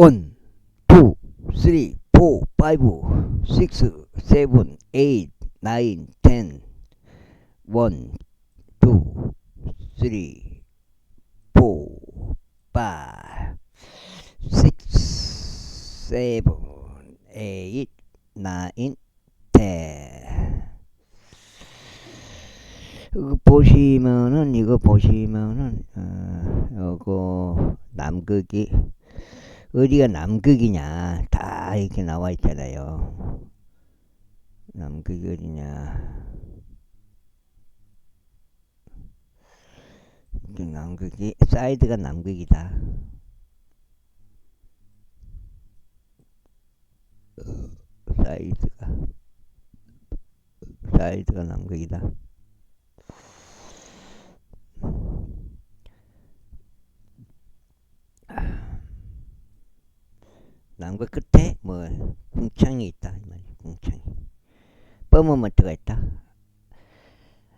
1, 2, 3, 4, 5, 6, 7, 8, 9, 10. 1, 2, 3, 4, 5, 6, 7, 8, 9, 10. 이거 보시면은 요거 남극이 어디가 남극이냐 다 이렇게 나와 있잖아요. 남극이 어디냐? 남극이 사이드가 남극이다. 사이드가 남극이다. 남극 끝에 뭐 궁창이 있다 이 말이야. 궁창이 뻐머먼트가 있다.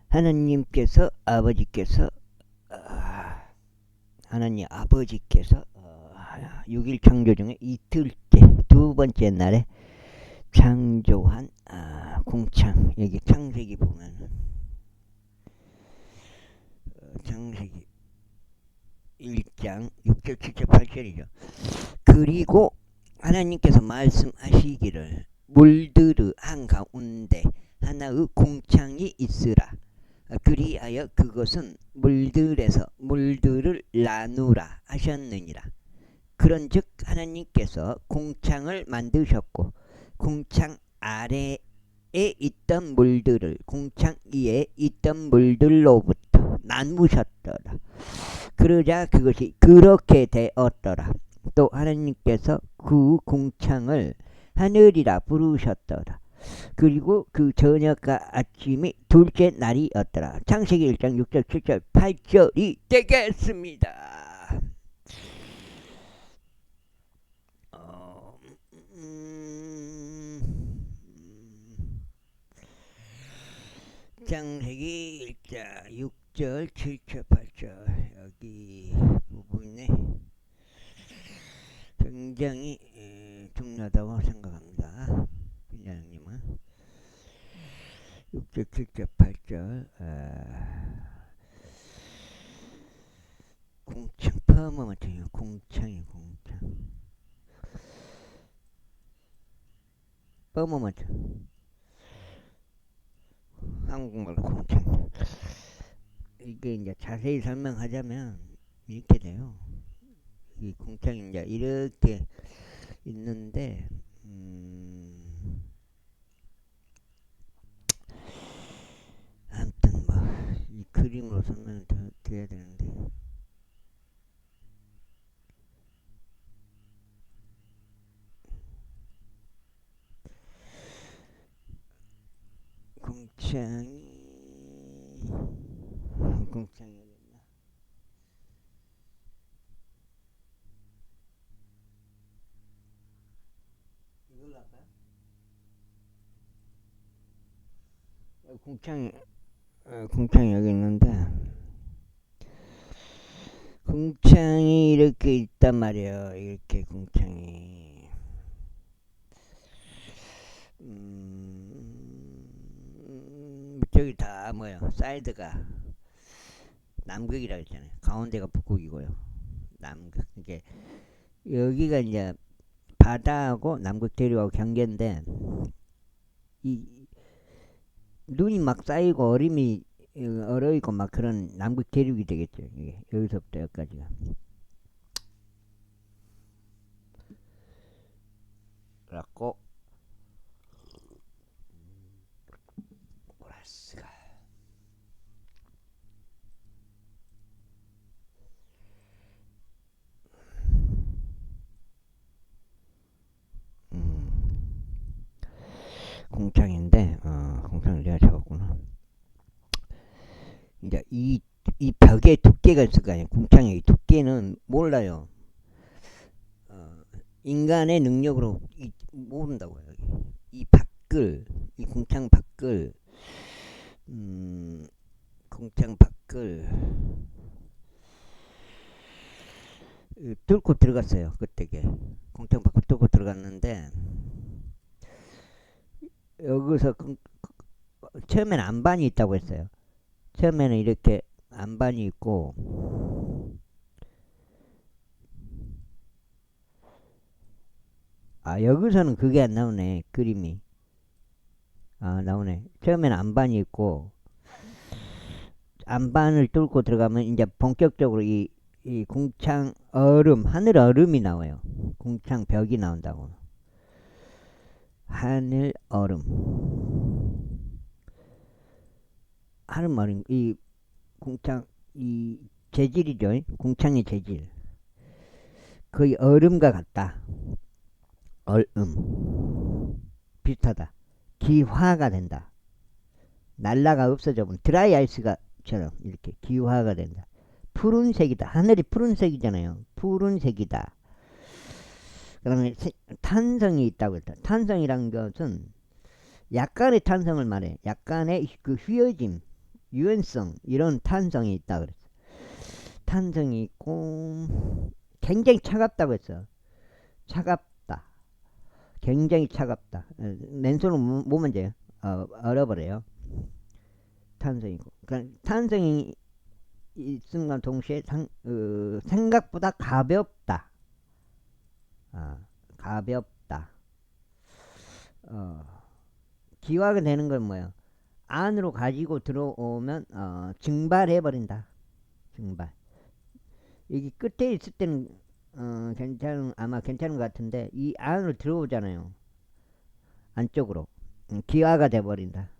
하나님께서 아버지께서 하나님 아버지께서 6일 창조 중에 이틀째 두 번째 날에 창조한 궁창. 여기 창세기 보면은 창세기 1장 6절 7절 8절이죠. 그리고 하나님께서 말씀하시기를 물들의 한가운데 하나의 궁창이 있으라. 그리하여 그것은 물들에서 물들을 나누라 하셨느니라. 그런즉 하나님께서 궁창을 만드셨고 궁창 아래에 있던 물들을 궁창 위에 있던 물들로부터 나누셨더라. 그러자 그것이 그렇게 되었더라. 또 하나님께서 그 궁창을 하늘이라 부르셨더라. 그리고 그 저녁과 아침이 둘째 날이었더라. 창세기 1장 6절 7절 8절이 되겠습니다. 창세기 1장 6절 7절 8절 여기 부분에 굉장히 중요하다고 생각합니다. vin장님은 6절 7절 8절 궁창 퍼머먼트예요. 궁창이 궁창 퍼머먼트 한국말로 궁창. 이게 이제 자세히 설명하자면 이렇게 돼요. 이 궁창이 이제 이렇게 있는데 아무튼 뭐 이 그림으로 설명을 드려야 되는데 궁창이 어딨나? 이걸로 할까요? 궁창이 여기 있는데 궁창이 이렇게 있단 말이에요. 이렇게 궁창이 저기 다 뭐야 사이드가 남극이라 했잖아요. 가운데가 북극이고요. 남극 이게 여기가 이제 바다하고 남극 대륙하고 경계인데 이 눈이 막 쌓이고 얼음이 얼어있고 막 그런 남극 대륙이 되겠죠. 이게 여기서부터 여기까지가. 그래갖고 플러스가 공창인데 공창을 내가 적었구나. 이제 이 벽의 두께가 있을 거 아니에요. 공창의 두께는 몰라요. 인간의 능력으로 모른다고요. 이 밖을 이 공창 밖을 공창 밖을 뚫고 들어갔어요. 그때게 공장 밖으로 뚫고 들어갔는데 여기서 처음에는 안반이 있다고 했어요. 처음에는 이렇게 안반이 있고 아 여기서는 그게 안 나오네 그림이. 아 나오네. 처음에는 안반이 있고 안반을 뚫고 들어가면 이제 본격적으로 이 궁창 얼음 하늘 얼음이 나와요. 궁창 벽이 나온다고. 하늘 얼음 하늘 얼음 이 궁창 이 재질이죠. 궁창의 재질 거의 얼음과 같다. 얼음 비슷하다. 기화가 된다. 날라가 없어져 버린 드라이 아이스가처럼 이렇게 기화가 된다. 푸른색이다. 하늘이 푸른색이잖아요. 푸른색이다. 그다음에 탄성이 있다고 했다. 탄성이란 것은 약간의 탄성을 말해. 약간의 그 휘어짐, 유연성 이런 탄성이 있다 그랬어. 탄성이 있고 굉장히 차갑다고 했어. 차갑다. 굉장히 차갑다. 맨손으로 못 만져요. 얼어버려요. 탄성이고. 그러니까 탄성이 있음과 동시에 생각보다 가볍다. 가볍다. 기화가 되는 건 뭐예요? 안으로 가지고 들어오면 증발해 버린다. 증발. 여기 끝에 있을 때는 아마 괜찮은 것 같은데 이 안으로 들어오잖아요. 안쪽으로 기화가 돼 버린다.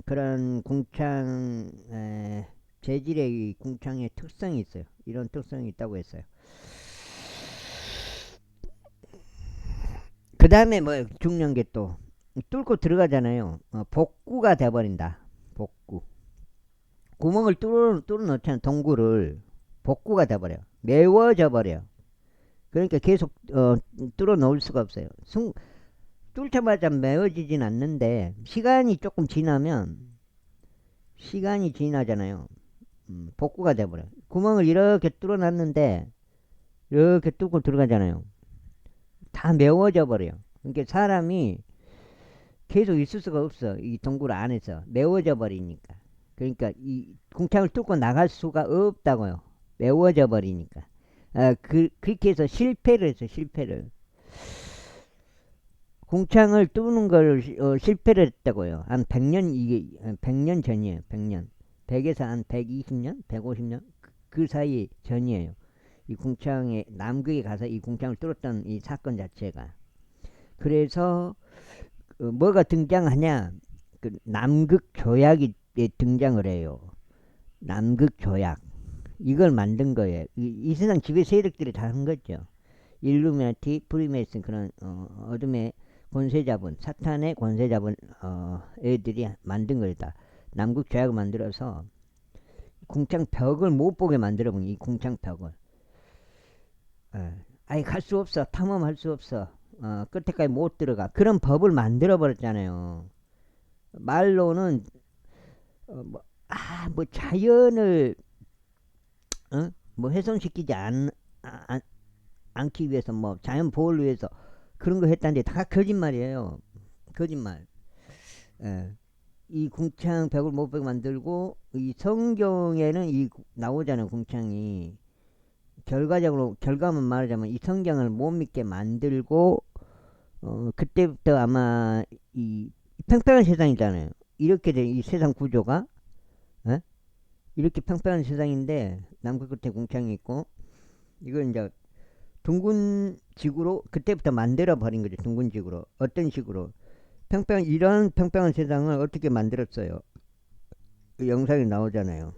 그런 궁창 재질의 이 궁창의 특성이 있어요. 이런 특성이 있다고 했어요. 그 다음에 뭐 중요한 게 또 뚫고 들어가잖아요. 복구가 돼버린다. 복구. 구멍을 뚫어 넣잖아. 동굴을 복구가 돼버려. 메워져 버려. 그러니까 계속 뚫어 놓을 수가 없어요. 뚫자마자 메워지진 않는데 시간이 조금 지나면 시간이 지나잖아요. 복구가 돼버려. 구멍을 이렇게 뚫어놨는데 이렇게 뚫고 들어가잖아요. 다 메워져 버려요. 그러니까 사람이 계속 있을 수가 없어. 이 동굴 안에서 메워져 버리니까. 그러니까 이 궁창을 뚫고 나갈 수가 없다고요. 메워져 버리니까. 그렇게 해서 실패를 했어. 실패를. 궁창을 뚫는 걸 실패를 했다고요. 한 100년 이게 100년 전이에요. 100년. 100에서 한 120년, 150년 그 사이 전이에요. 이 궁창에 남극에 가서 이 궁창을 뚫었던 이 사건 자체가. 그래서 뭐가 등장하냐? 그 남극 조약이 등장을 해요. 남극 조약. 이걸 만든 거예요. 이 세상 지배 세력들이 다 한 거죠. 일루미나티, 프리메이슨 그런 어둠의 권세 잡은 사탄의 권세 잡은 애들이 만든 거다. 남극 조약을 만들어서 궁창 벽을 못 보게 만들어 본 이 궁창 벽을. 아예 갈 수 없어. 탐험할 수 없어. 끝에까지 못 들어가. 그런 법을 만들어 버렸잖아요. 말로는 뭐 자연을 뭐 훼손시키지 않기 위해서 뭐 자연 보호를 위해서 그런 거 했다는데 다 거짓말이에요. 거짓말. 이 궁창 벽을 못 벽 만들고 이 성경에는 이 나오잖아요. 궁창이 결과적으로 결과만 말하자면 이 성경을 못 믿게 만들고 그때부터 아마 이 평평한 세상이잖아요. 이렇게 된 이 세상 구조가 이렇게 평평한 세상인데 남극 끝에 궁창이 있고 이걸 이제 둥근 지구로 그때부터 만들어 버린 거죠. 둥근 지구로. 어떤 식으로 이런 평평한 세상을 어떻게 만들었어요. 그 영상이 나오잖아요.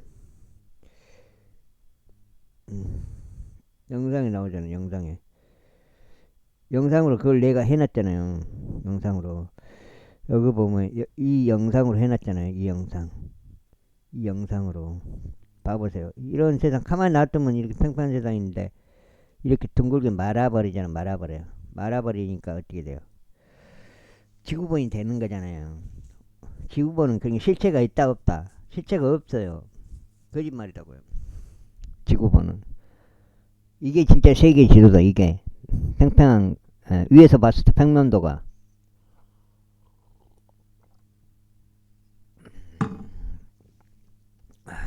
영상이 나오잖아요. 영상으로 그걸 내가 해놨잖아요. 영상으로 여기 보면 이 영상으로 해놨잖아요. 이 영상으로 봐보세요. 이런 세상 가만히 놔두면 이렇게 평평한 세상인데 이렇게 둥글게 말아버리잖아. 말아버리니까 어떻게 돼요? 지구본이 되는 거잖아요. 지구본은 그냥 실체가 있다 없다. 실체가 없어요. 거짓말이라고요. 지구본은 이게 진짜 세계 지도다. 이게 팽팽한 위에서 봤을 때 평면도가.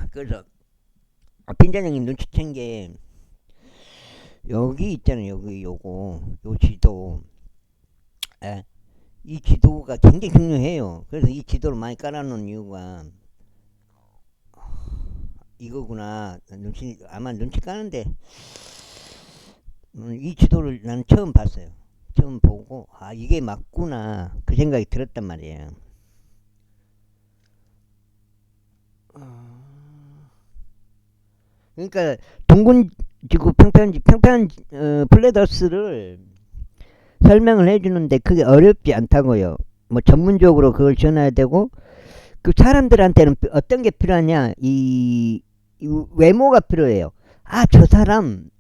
그래서 빈자장님 눈치챈 게 여기 있잖아요. 여기 요거 요 지도. 에, 이 지도가 굉장히 중요해요. 그래서 이 지도를 많이 깔아놓은 이유가 이거구나. 아마 눈치 까는데 이 지도를 나는 처음 봤어요. 처음 보고 아 이게 맞구나 그 생각이 들었단 말이에요. 그러니까 동군지구 평평한 플레더스를 설명을 해주는데 그게 어렵지 않다고요. 뭐 전문적으로 그걸 전해야 되고 그 사람들한테는 어떤 게 필요하냐 이 외모가 필요해요. 아 저 사람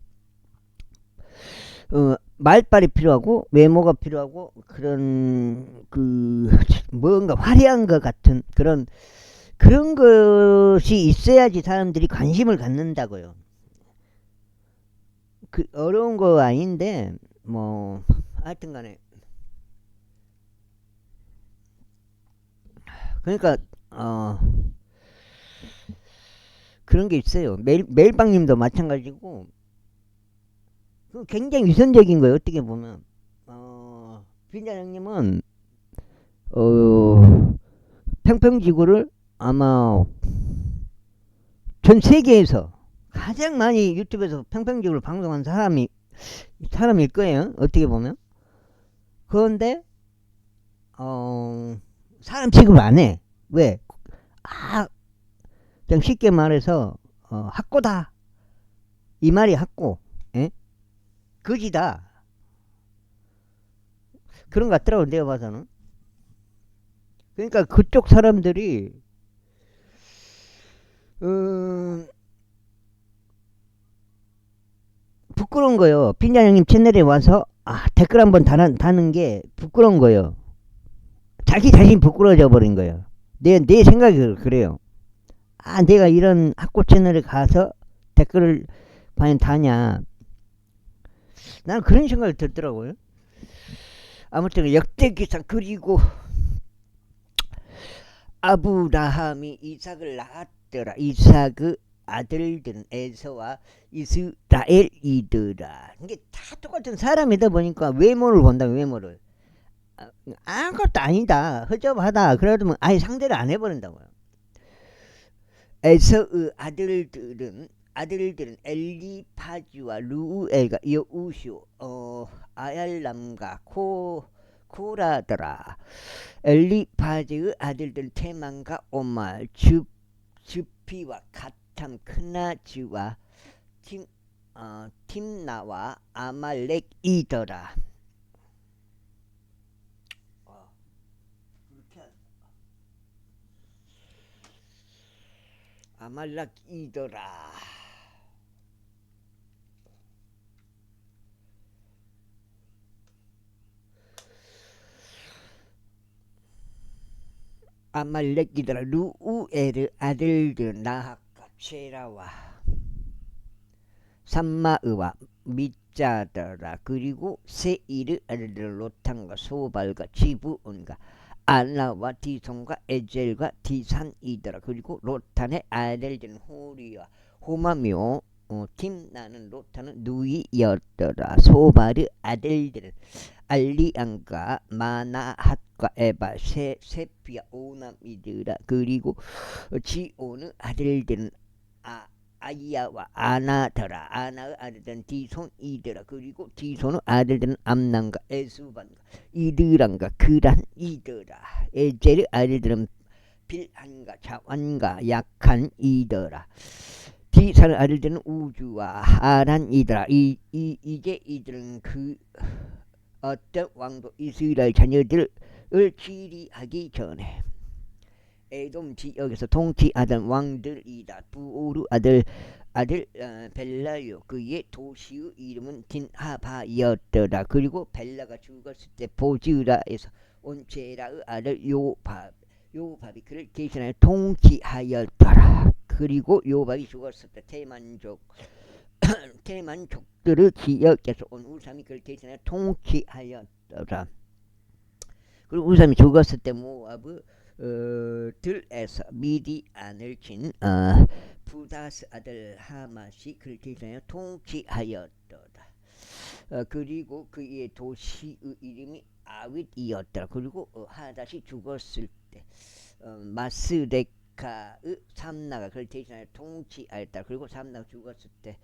말빨이 필요하고 외모가 필요하고 그런 그 뭔가 화려한 것 같은 그런 것이 있어야지 사람들이 관심을 갖는다고요. 그 어려운 거 아닌데 뭐 하여튼간에 그러니까 어 그런 게 있어요. 메일빵님도 마찬가지고 그 굉장히 위선적인 거예요. 어떻게 보면 빈자장님은 평평지구를 아마 전 세계에서 가장 많이 유튜브에서 평평지구를 방송한 사람일 거예요. 어떻게 보면. 그런데 사람 취급을 안 해. 왜? 아, 그냥 쉽게 말해서 학고다. 이 말이 학고, 예? 거지다. 그런 것 같더라고 내가 봐서는. 그러니까 그쪽 사람들이 부끄러운 거예요. 빈자장님 채널에 와서 댓글 한번 다는 게 부끄러운 거예요. 자기 자신 부끄러워져 버린 거예요. 내 생각이 그래요. 내가 이런 학고 채널에 가서 댓글을 과연 다냐. 나는 그런 생각이 들더라고요. 아무튼 역대기상 그리고 아브라함이 이삭을 낳았더라. 이삭의 아들들은 에서와 이스라엘이더라. 이게 다 똑같은 사람이다 보니까 외모를 본다. 외모를 아무것도 아니다. 허접하다. 그래도 아예 상대를 안 해버린다고요. 에서의 아들들은 엘리파즈와 루엘과 여우쇼 아얄람과 코라더라. 엘리파즈의 아들들은 테만과 오말 즈피와 가탐 크나즈와 팀나와 아말렉이더라. 아말렉이더라. 아말렉이더라. 루우엘의 아들들 나학과 쉐라와 삼마의와 미자더라. 그리고 세일의 아들들 로탄과 소발과 지부온과 아나와 디손과 에젤과 디산이더라. 그리고 로탄의 아들들은 호리와 호마묘 팀나는 로탄은 누이였더라. 소발의 아들들은 알리안과 마나핫과 에바 세피아 오남이더라. 그리고 지온의 아들들은 아이야와 아나더라. 아나의 아들들은 디손이더라. 그리고 디손의 아들들은 암난과 에수반과 이드란과 그란이더라. 에젤의 아들들은 빌한과 자완과 약한이더라. 디산의 아들들은 우주와 아란이더라. 이제 이들은 그 어떤 왕도 이스라엘 자녀들을 치리하기 전에 에돔 지역에서 통치하던 왕들이다. 부오르 아들 벨라요. 그의 도시의 이름은 딘하바였더라. 그리고 벨라가 죽었을 때 보즈라에서 온 제라의 아들 요밥이 그를 대신하여 통치하였더라. 그리고 요밥이 죽었을 때 대만족 대만족들의 지역에서 온 우삼이 그를 대신하여 통치하였더라. 그리고 우삼이 죽었을 때 모압의 들에서 미디안을 친 부다스 아들 하맛이 그를 대신하여 통치하였더라. 그리고 그의 도시의 이름이 아윗이었더라. 그리고 하닷이 죽었을 때 마스데카의 삼나가 그를 대신하여 통치하였다. 그리고 삼나가 죽었을 때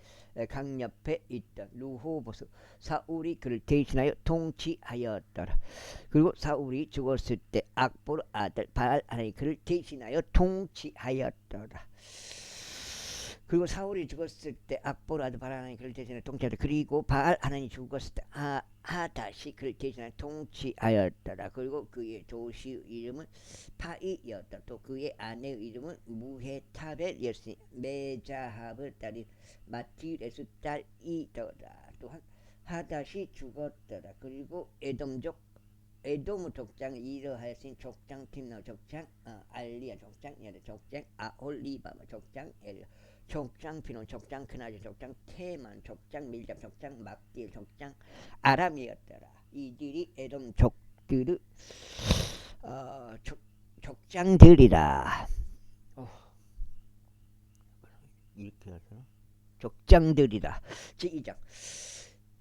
강 옆에 있던 루호보스 사울이 그를 대신하여 통치하였더라. 그리고 사울이 죽었을 때 악보르 아들 바알하나니 그를 대신하여 통치하였더라. 그리고 사울이 죽었을 때 악보르 아들 바알하나니 그를 대신하여 통치하였더라. 그리고 바알하나니 죽었을 때 하닷이 그를 대신하여 통치하였더라. 그리고 그의 도시의 이름은 파이였다. 또 그의 아내의 이름은 무헤타벨이었으니 메자합의 딸이 마티레스 딸이더라. 또한 하닷이 죽었더라. 그리고 에돔의 족장 이러하였으니 족장 팀나 족장 알리야 족장 예레 족장 아홀리바마 족장 에르 족장 피논 족장 크나지 족장 테만 족장 밀잡 족장 막딜 족장 아람이었더라. 이들이 에돔 족들의 족장들이라. 이렇게 하죠. 족장들이라. 제2장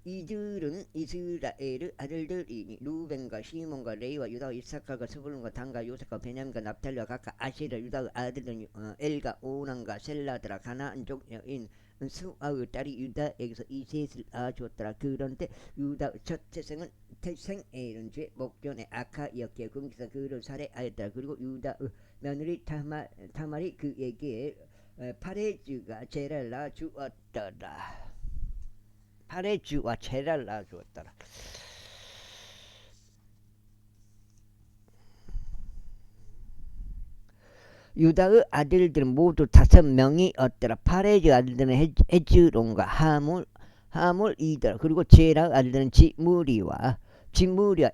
이들은 이스라엘의 아들들이니 루벤과 시몬과 레이와 유다와 이사카가 스불론과 단과 요셉과 베냐민과 납탈리와 각각 아시라 유다의 아들들은 엘과 오난과 셀라드라. 가나안 족 여인 수아의 딸이 유다에게서 이셋을 낳아주었더라. 그런데 유다의 첫 태생은 태생에이른 죄 목전에 아카이었기에 금기사 그를 살해하였더라. 그리고 유다의 며느리 타말이 그에게 파레즈가 제를 낳아주었더라. 파레즈와 제를 낳아주었더라. 유다의 아들들은 모두 5명이었더라. 파레즈 아들들은 헤즈론과 하몰이더라. 그리고 제라의 아들들은 지므리와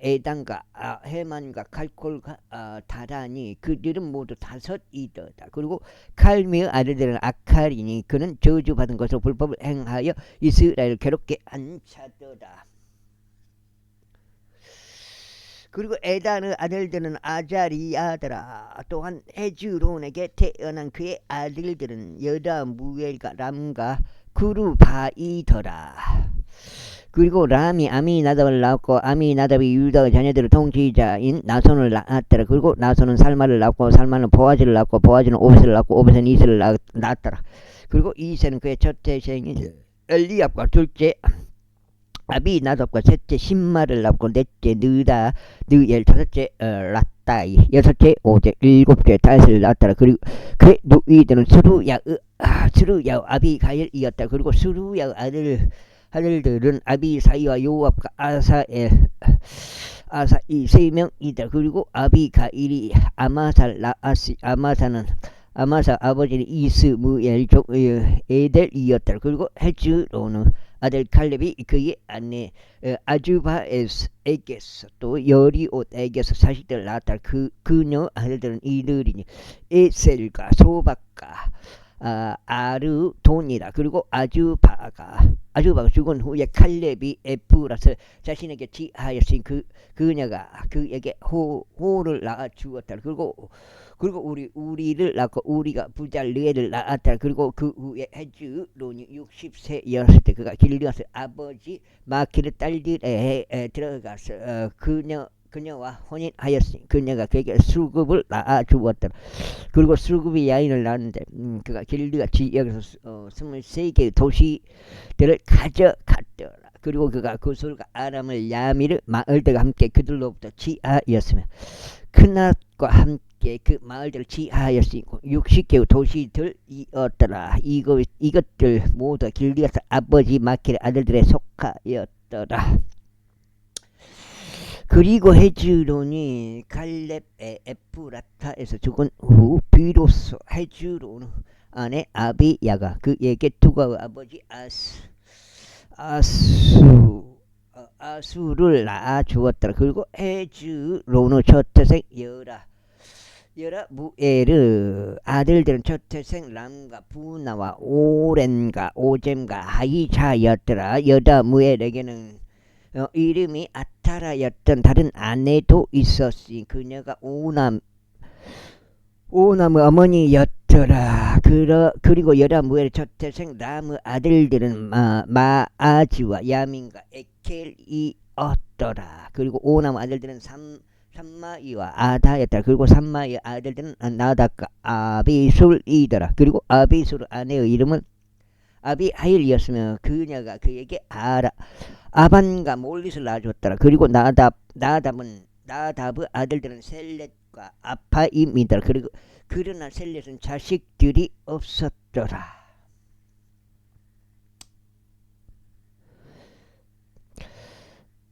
에단과 헤만과 칼콜과 다라니 그들은 모두 5이더라. 그리고 칼미의 아들들은 아칼이니 그는 저주받은 것으로 불법을 행하여 이스라엘을 괴롭게 한 자더라. 그리고 에단의 아들들은 아자리아더라. 또한 헤즈론에게 태어난 그의 아들들은 여다 무엘과 람과 구루바이더라. 그리고 람이 아미나답을 낳았고 아미나답이 유다의 자녀들의 통치자인 나손을 낳았더라. 그리고 나손은 살마를 낳고 살마는 보아즈를 낳고 보아즈는 오벳을 낳고 오벳은 이세를 낳았더라. 그리고 이세는 그의 첫 태생인 엘리압과 둘째 아비나답과 셋째 신마를 낳고 넷째 느엘 다섯째 라따이 여섯째 오제 일곱째 다윗을 낳았더라. 그리고 그의 누이들은 스루야의 아비가일이었다. 그리고 스루야의 아들들은 아비사이와 요압과 아사이 3명이다. 그리고 아비가일이 아마사를 낳았으니 아마사 아버지는 이스무엘 족 에델이었다. 그리고 헤즈론의 아들 칼렙이 그의 아내 아주바에게서 또 여리옷에게서 자식들을 낳았다. 그녀 아들들은 이들이니 에셀과 소박과 아르돈이라. 그리고 아주바가 죽은 후에 칼렙이 에프라스 자신에게 지하였으니 그녀가 그에게 호를 낳아 주었다. 그리고 우리를 낳고 우리가 부자를 느에를 낳았다. 그리고 그 후에 헤즈론이 60세였을 때 그가 길르앗의 아버지 마키르 딸들에 들어가서 그녀와 혼인하였으니 그녀가 그에게 수급을 낳아 주었더라. 그리고 수급이 야인을 낳았는데 그가 길르앗 지역에서 23개의 도시들을 가져갔더라. 그리고 그가 구술과 아람을 야미르 마을들과 함께 그들로부터 지하였으며 크낫과 함께 그 마을들을 지하였으니 60개의 도시들이었더라. 이것들 모두 길르앗 아버지 마키르 아들들의 속하였더라. 그리고 헤즈론이 칼렙의 에프라타에서 죽은 후 비로소 헤즈론 아내 아비야가 그에게 두가의 아버지 아수를 낳아 주었더라. 그리고 헤즈론의 첫 태생 여라 무에르 아들들은 첫태생 람과 부나와 오렌과 오젬과 하이자였더라. 여자 무에르에게는 이름이 아타라였던 다른 아내도 있었으니 그녀가 오남의 어머니였더라. 그리고 여라 무에르 첫태생 람의 아들들은 마아지와 야민과 에켈이었더라. 그리고 오남의 아들들은 삼마이와 아다였더라. 그리고 삼마이의 아들들은 나답과 아비술이더라. 그리고 아비술 아내의 이름은 아비하일이었으며 그녀가 그에게 아반과 몰릿을 낳아줬더라. 그리고 나답의 아들들은 셀렛과 아파임이더라. 그리고 그러나 셀렛은 자식들이 없었더라.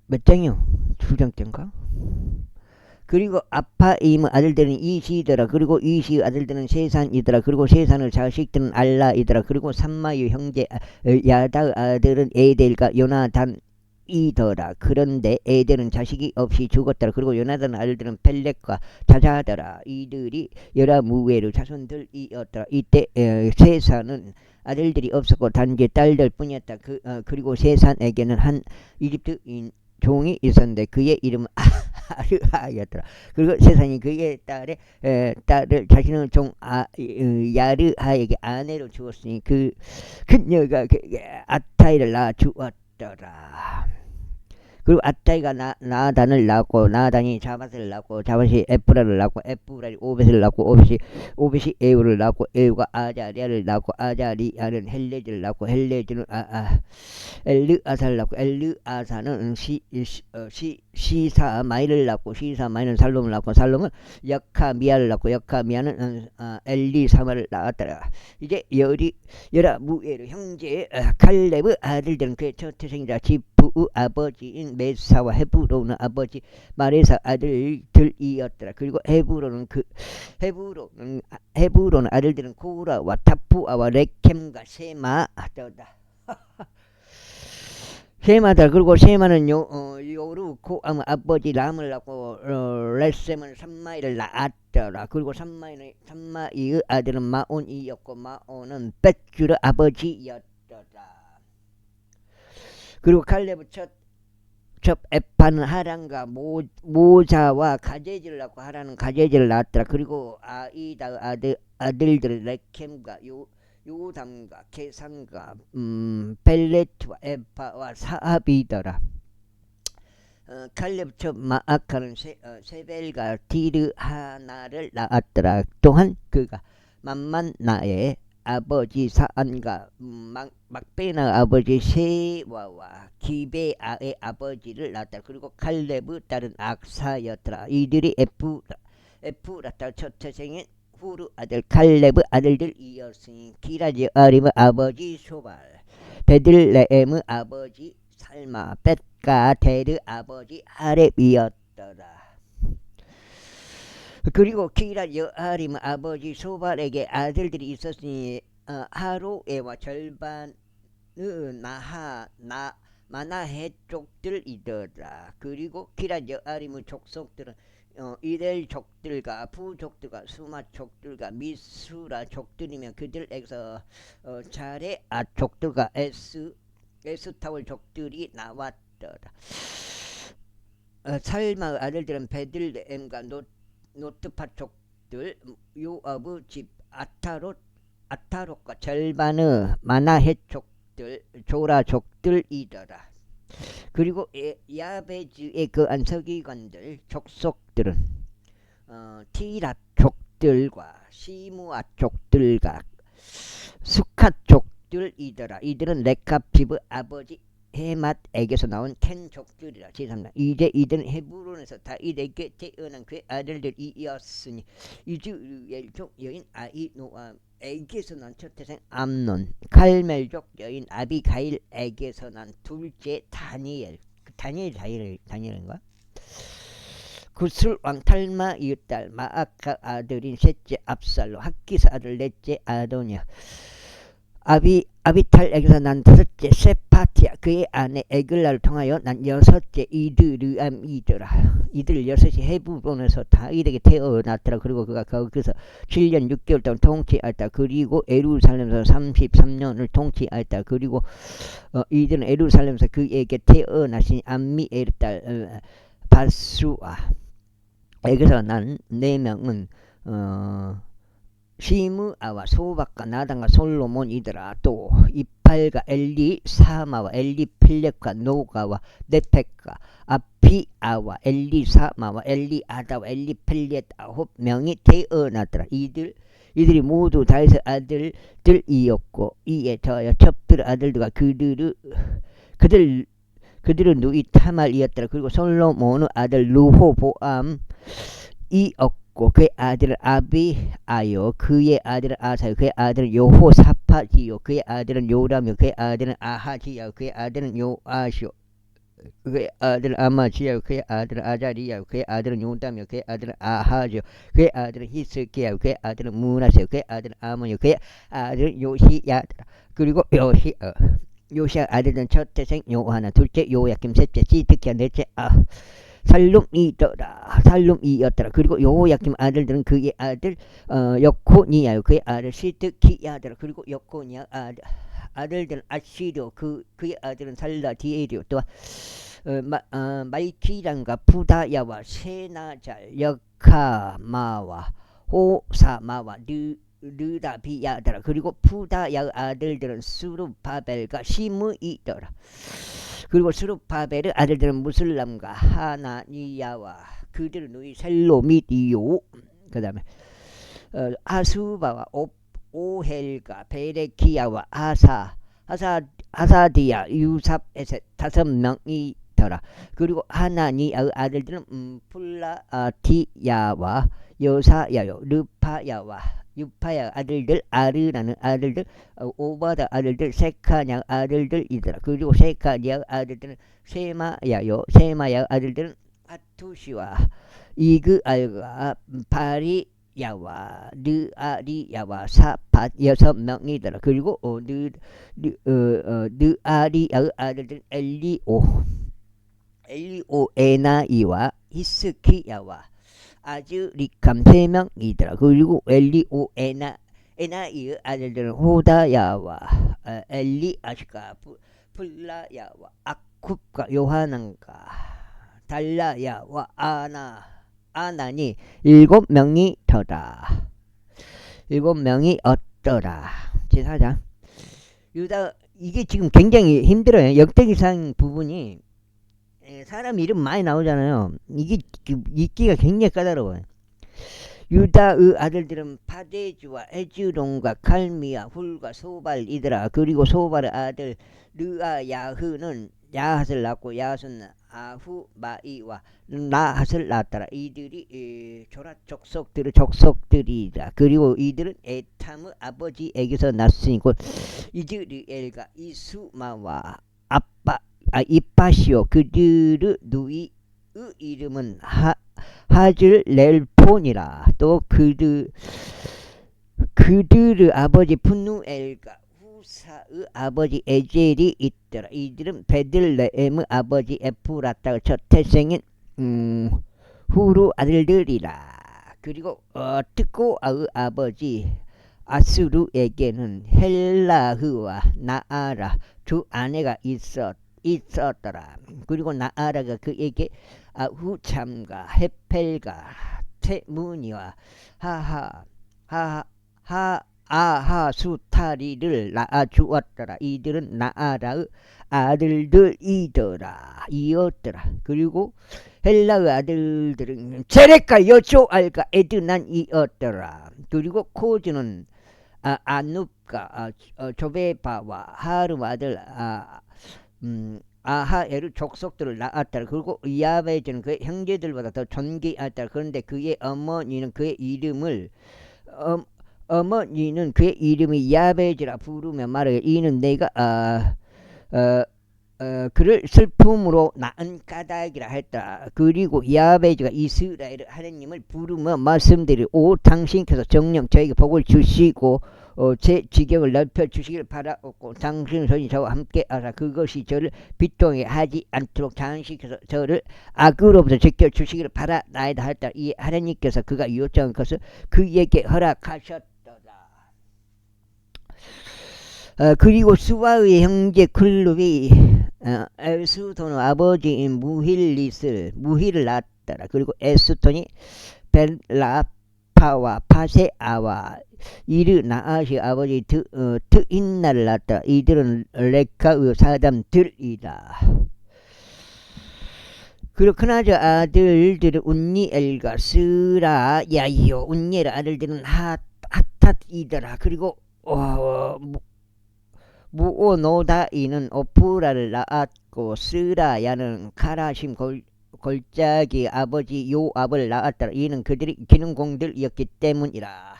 몇 장이요? 2장째인가? 그리고 아파임의 아들들은 이시더라. 그리고 이시의 아들들은 세산이더라. 그리고 세산의 자식들은 알라이더라. 그리고 삼마의 형제 야다의 아들은 에델과 요나단이더라. 그런데 에델은 자식이 없이 죽었더라. 그리고 요나단의 아들들은 펠렉과 자자더라. 이들이 여라무엘의 자손들이었더라. 이때 세산은 아들들이 없었고 단지 딸들 뿐이었다. 그리고 세산에게는 한 이집트인 종이 있었는데 그의 이름은 아르하였더라. 그리고 세상이 그의 딸을 자신의 종 야르하에게 아내로 주었으니 그녀가 아타이를 낳아 주었더라. 그리고 아타이가 나단을 낳고 나단이 자밧을 낳고 자밧이 에프라를 낳고 에프라이 오벳을 낳고 오벳이 에우를 낳고 에우가 아자리아를 낳고 아자리아는 헬레즈를 낳고 헬레즈는 엘르아사를 낳고 엘르아사는 시사마이를 낳고 시사마이는 살롬을 낳고 살롬은 여카미아를 낳고 여카미아는 엘리사마를 낳았더라. 이제 여라무엘 형제 칼렙의 아들들은 그의 첫태생이자 지프의 아버지인 메사와 헤브론의 아버지 마레사 아들들이었더라. 그리고 헤브론의 아들들은 코라와 타푸아와 레켐과 세마더라. 세마다. 그리고 세마는 요르코암의 아버지 람을 낳고 레셈은 삼마이를 낳았더라. 그리고 삼마이의 아들은 마온이었고 마온은 벳줄의 아버지였더라. 그리고 칼렙의 첫 에파는 하란과 모자와 가제지를 낳고 하란은 가제지를 낳았더라. 그리고 아이다의 아들들은 레켐과 요담과 계산과 벨레트와 에파와 사합이더라. 칼렙 첫 마아카는 세벨과 디르하나를 낳았더라. 또한 그가 만만나의 아버지 사안과 막베나 아버지 세와와 기베아의 아버지를 낳았다. 그리고 칼렙의 딸은 악사였더라. 이들이 에프라 딸 첫째생인 후르 아들 칼렙의 아들들이었으니 기라지아림의 아버지 소발, 베들레헴의 아버지 살마, 벳가델의 아버지 하렙이었더라. 그리고 기라지아림의 아버지 소발에게 아들들이 있었으니 하로에와 절반의 마나헤 족들이더라. 그리고 기라지아림의 족속들은 이델 족들과 부족들과 수마 족들과 미수라 족들이며 그들에게서 자레아 족들과 에스타올 족들이 나왔더라. 살마의 아들들은 베들레헴과 노트파 족들, 요압의 집 아타롯과 절반의 마나헤 족들, 조라 족들이더라. 그리고 야베즈의 그 안서기관들 족속들은 티라 족들과 시무아 족들과 수카 족들이더라. 이들은 레캅집의 아버지 헤맛에게서 나온 켄 족들이라. 제3장. 이제 이들은 헤브론에서 다윗에게 태어난 그의 아들들이었으니 이즈르엘 족 여인 아히노암에게서 난 첫태생 암논, 칼멜족 여인 아비가일에게서 난 둘째 다니엘. 다니엘인가? 구슬 왕 탈마의 딸 마아카 아들인 셋째 압살로, 학기스 아들 넷째 아도니아, 아비탈에게서 난 다섯째 세파티아 그의 아내 에글라를 통하여 난 여섯째 이드르암이더라. 이들 여섯이 헤브론에서 다윗에게 태어났더라. 그리고 그가 거기서 7년 6개월 동안 통치하였다. 그리고 예루살렘에서 33년을 통치하였다. 그리고 이들은 예루살렘에서 그에게 태어나신 암미엘의 딸 바수아 에게서 난 4명은 시므아와 소박과 나단과 솔로몬이더라. 또 이팔과 엘리사마와 엘리필렉과 노가와 네펙과 아피아와 엘리사마와 엘리아다와 엘리펠렛 9명이 태어났더라. 이들이 모두 다윗의 아들들이었고 이에 더하여 첩들 아들들과 그들은 누이 타말이었더라. 그리고 솔로몬의 아들 르호보암이었고 그의 아들은 아비아요, 그의 아들은 아사요, 그의 아들은 여호사밧이요, 그의 아들은 요람이요, 그의 아들은 아하지야, 그의 아들은 요아시요, 그의 아들은 아마지야, 그의 아들은 아자리야, 그의 아들은 요담이요, 그의 아들은 아하지요, 그의 아들은 히스기야, 그의 아들은 무나세요, 그의 아들은 아몬이요, 그의 아들은 요시야. 그리고 요시야 아들은 첫째 생 요하나, 둘째 요야김, 셋째 시드기야, 넷째 살룸이었더라. 그리고 여호야김 아들들은 그의 아들 여코니야요, 그의 아들 시드기야더라. 그리고 여코니야 아들들은 아시리오, 그의 아들은 살라디엘이요. 또 말키란과 부다야와 세나잘 여카마와 호사마와 르다비야더라. 그리고 부다야 아들들은 수르바벨과 시므이더라. 그리고 수르바벨의 아들들은 무슬람과 하나니야와 그들은 누이 셀로밋이요. 그 다음에 아수바와 오헬과 베레키야와 아사디야 유삽에셋 5명이더라. 그리고 하나니야의 아들들은 플라티야와 여사야요, 르파야와 유파야 아들들, 아르라는 아들들, 오바다 아들들, 세카냐 아들들이더라. 그리고 세카냐 아들들은 세마야요, 세마야 아들들은 아투시와 이그알과 바리야와 느아리야와 사팟 6명이더라. 그리고 느아리야의 아들들은 엘리오에나이와 히스키야와 아즈리캄 3명이더라. 그리고 엘리오에나이의 아들들은 호다야와 엘리아시카 플라야와 아쿱과 요하난과 달라야와 아나니 7명이더라. 7명이 어떠라. 제4장 유다. 이게 지금 굉장히 힘들어요. 역대기상 부분이 사람 이름 많이 나오잖아요. 이게 읽기가 굉장히 까다로워요. 유다의 아들들은 파데주와 에즈론과 칼미야 훌과 소발이더라. 그리고 소발의 아들 르아야흐는 야핫을 낳고 야핫은 아후마이와 나핫을 낳았더라. 이들이 조라 족속들이라. 그리고 이들은 에탐의 아버지에게서 났으니 곧 이즈리엘과 이수마와 이빠시오. 그들의 누이의 이름은 하즐렐폰이라. 또 그들의 아버지 푸누엘과 후사의 아버지 에젤이 있더라. 이들은 베들레헴의 아버지 에프라타의 첫 태생인 후루 아들들이라. 그리고 트코아의 아버지 아스루에게는 헬라흐와 나아라 두 아내가 있었더라. 그리고 나아라가 그에게 후참과 헤펠과 테무니와 아하수타리를 낳아주었더라. 이들은 나아라의 아들들이더라. 그리고 헬라의 아들들은 세렉과 여조알과 에드난이었더라. 그리고 코즈는 아눕과 조베바와 하름 아들 아하엘의 족속들을 낳았더라. 그리고 야베즈는 그의 형제들보다 더 존귀하더라. 그런데 그의 어머니는 그의 이름이 야베즈라 부르며 말하여 이는 내가 그를 슬픔으로 낳은 까닭이라 했다. 그리고 야베즈가 이스라엘 하나님을 부르며 말씀드리오 당신께서 정녕 저에게 복을 주시고 제 지경을 넓혀 주시길 바라옵고 당신 손이 저와 함께 하사 그것이 저를 비통하게 하지 않도록 장식해서 저를 악으로부터 지켜주시길 바라나이다 할때 이 하나님께서 그가 요청한 것을 그에게 허락하셨도다. 그리고 수아의 형제 클룹이 에스톤의 아버지인 무힐을 낳았더라. 그리고 에스톤이 벨라파와 파세아와 이르나아시 아버지 트인나를 낳았다. 이들은 레카의 사람들이다. 그리고 그나저 아들들은 운니엘과 스라 야이요 운니엘 아들들은 하탓이더라. 그리고 무오노다이는 오프라를 낳았고 스라야는 카라심 골짜기 아버지 요압을 낳았더라. 이는 그들이 기능공들이었기 때문이라.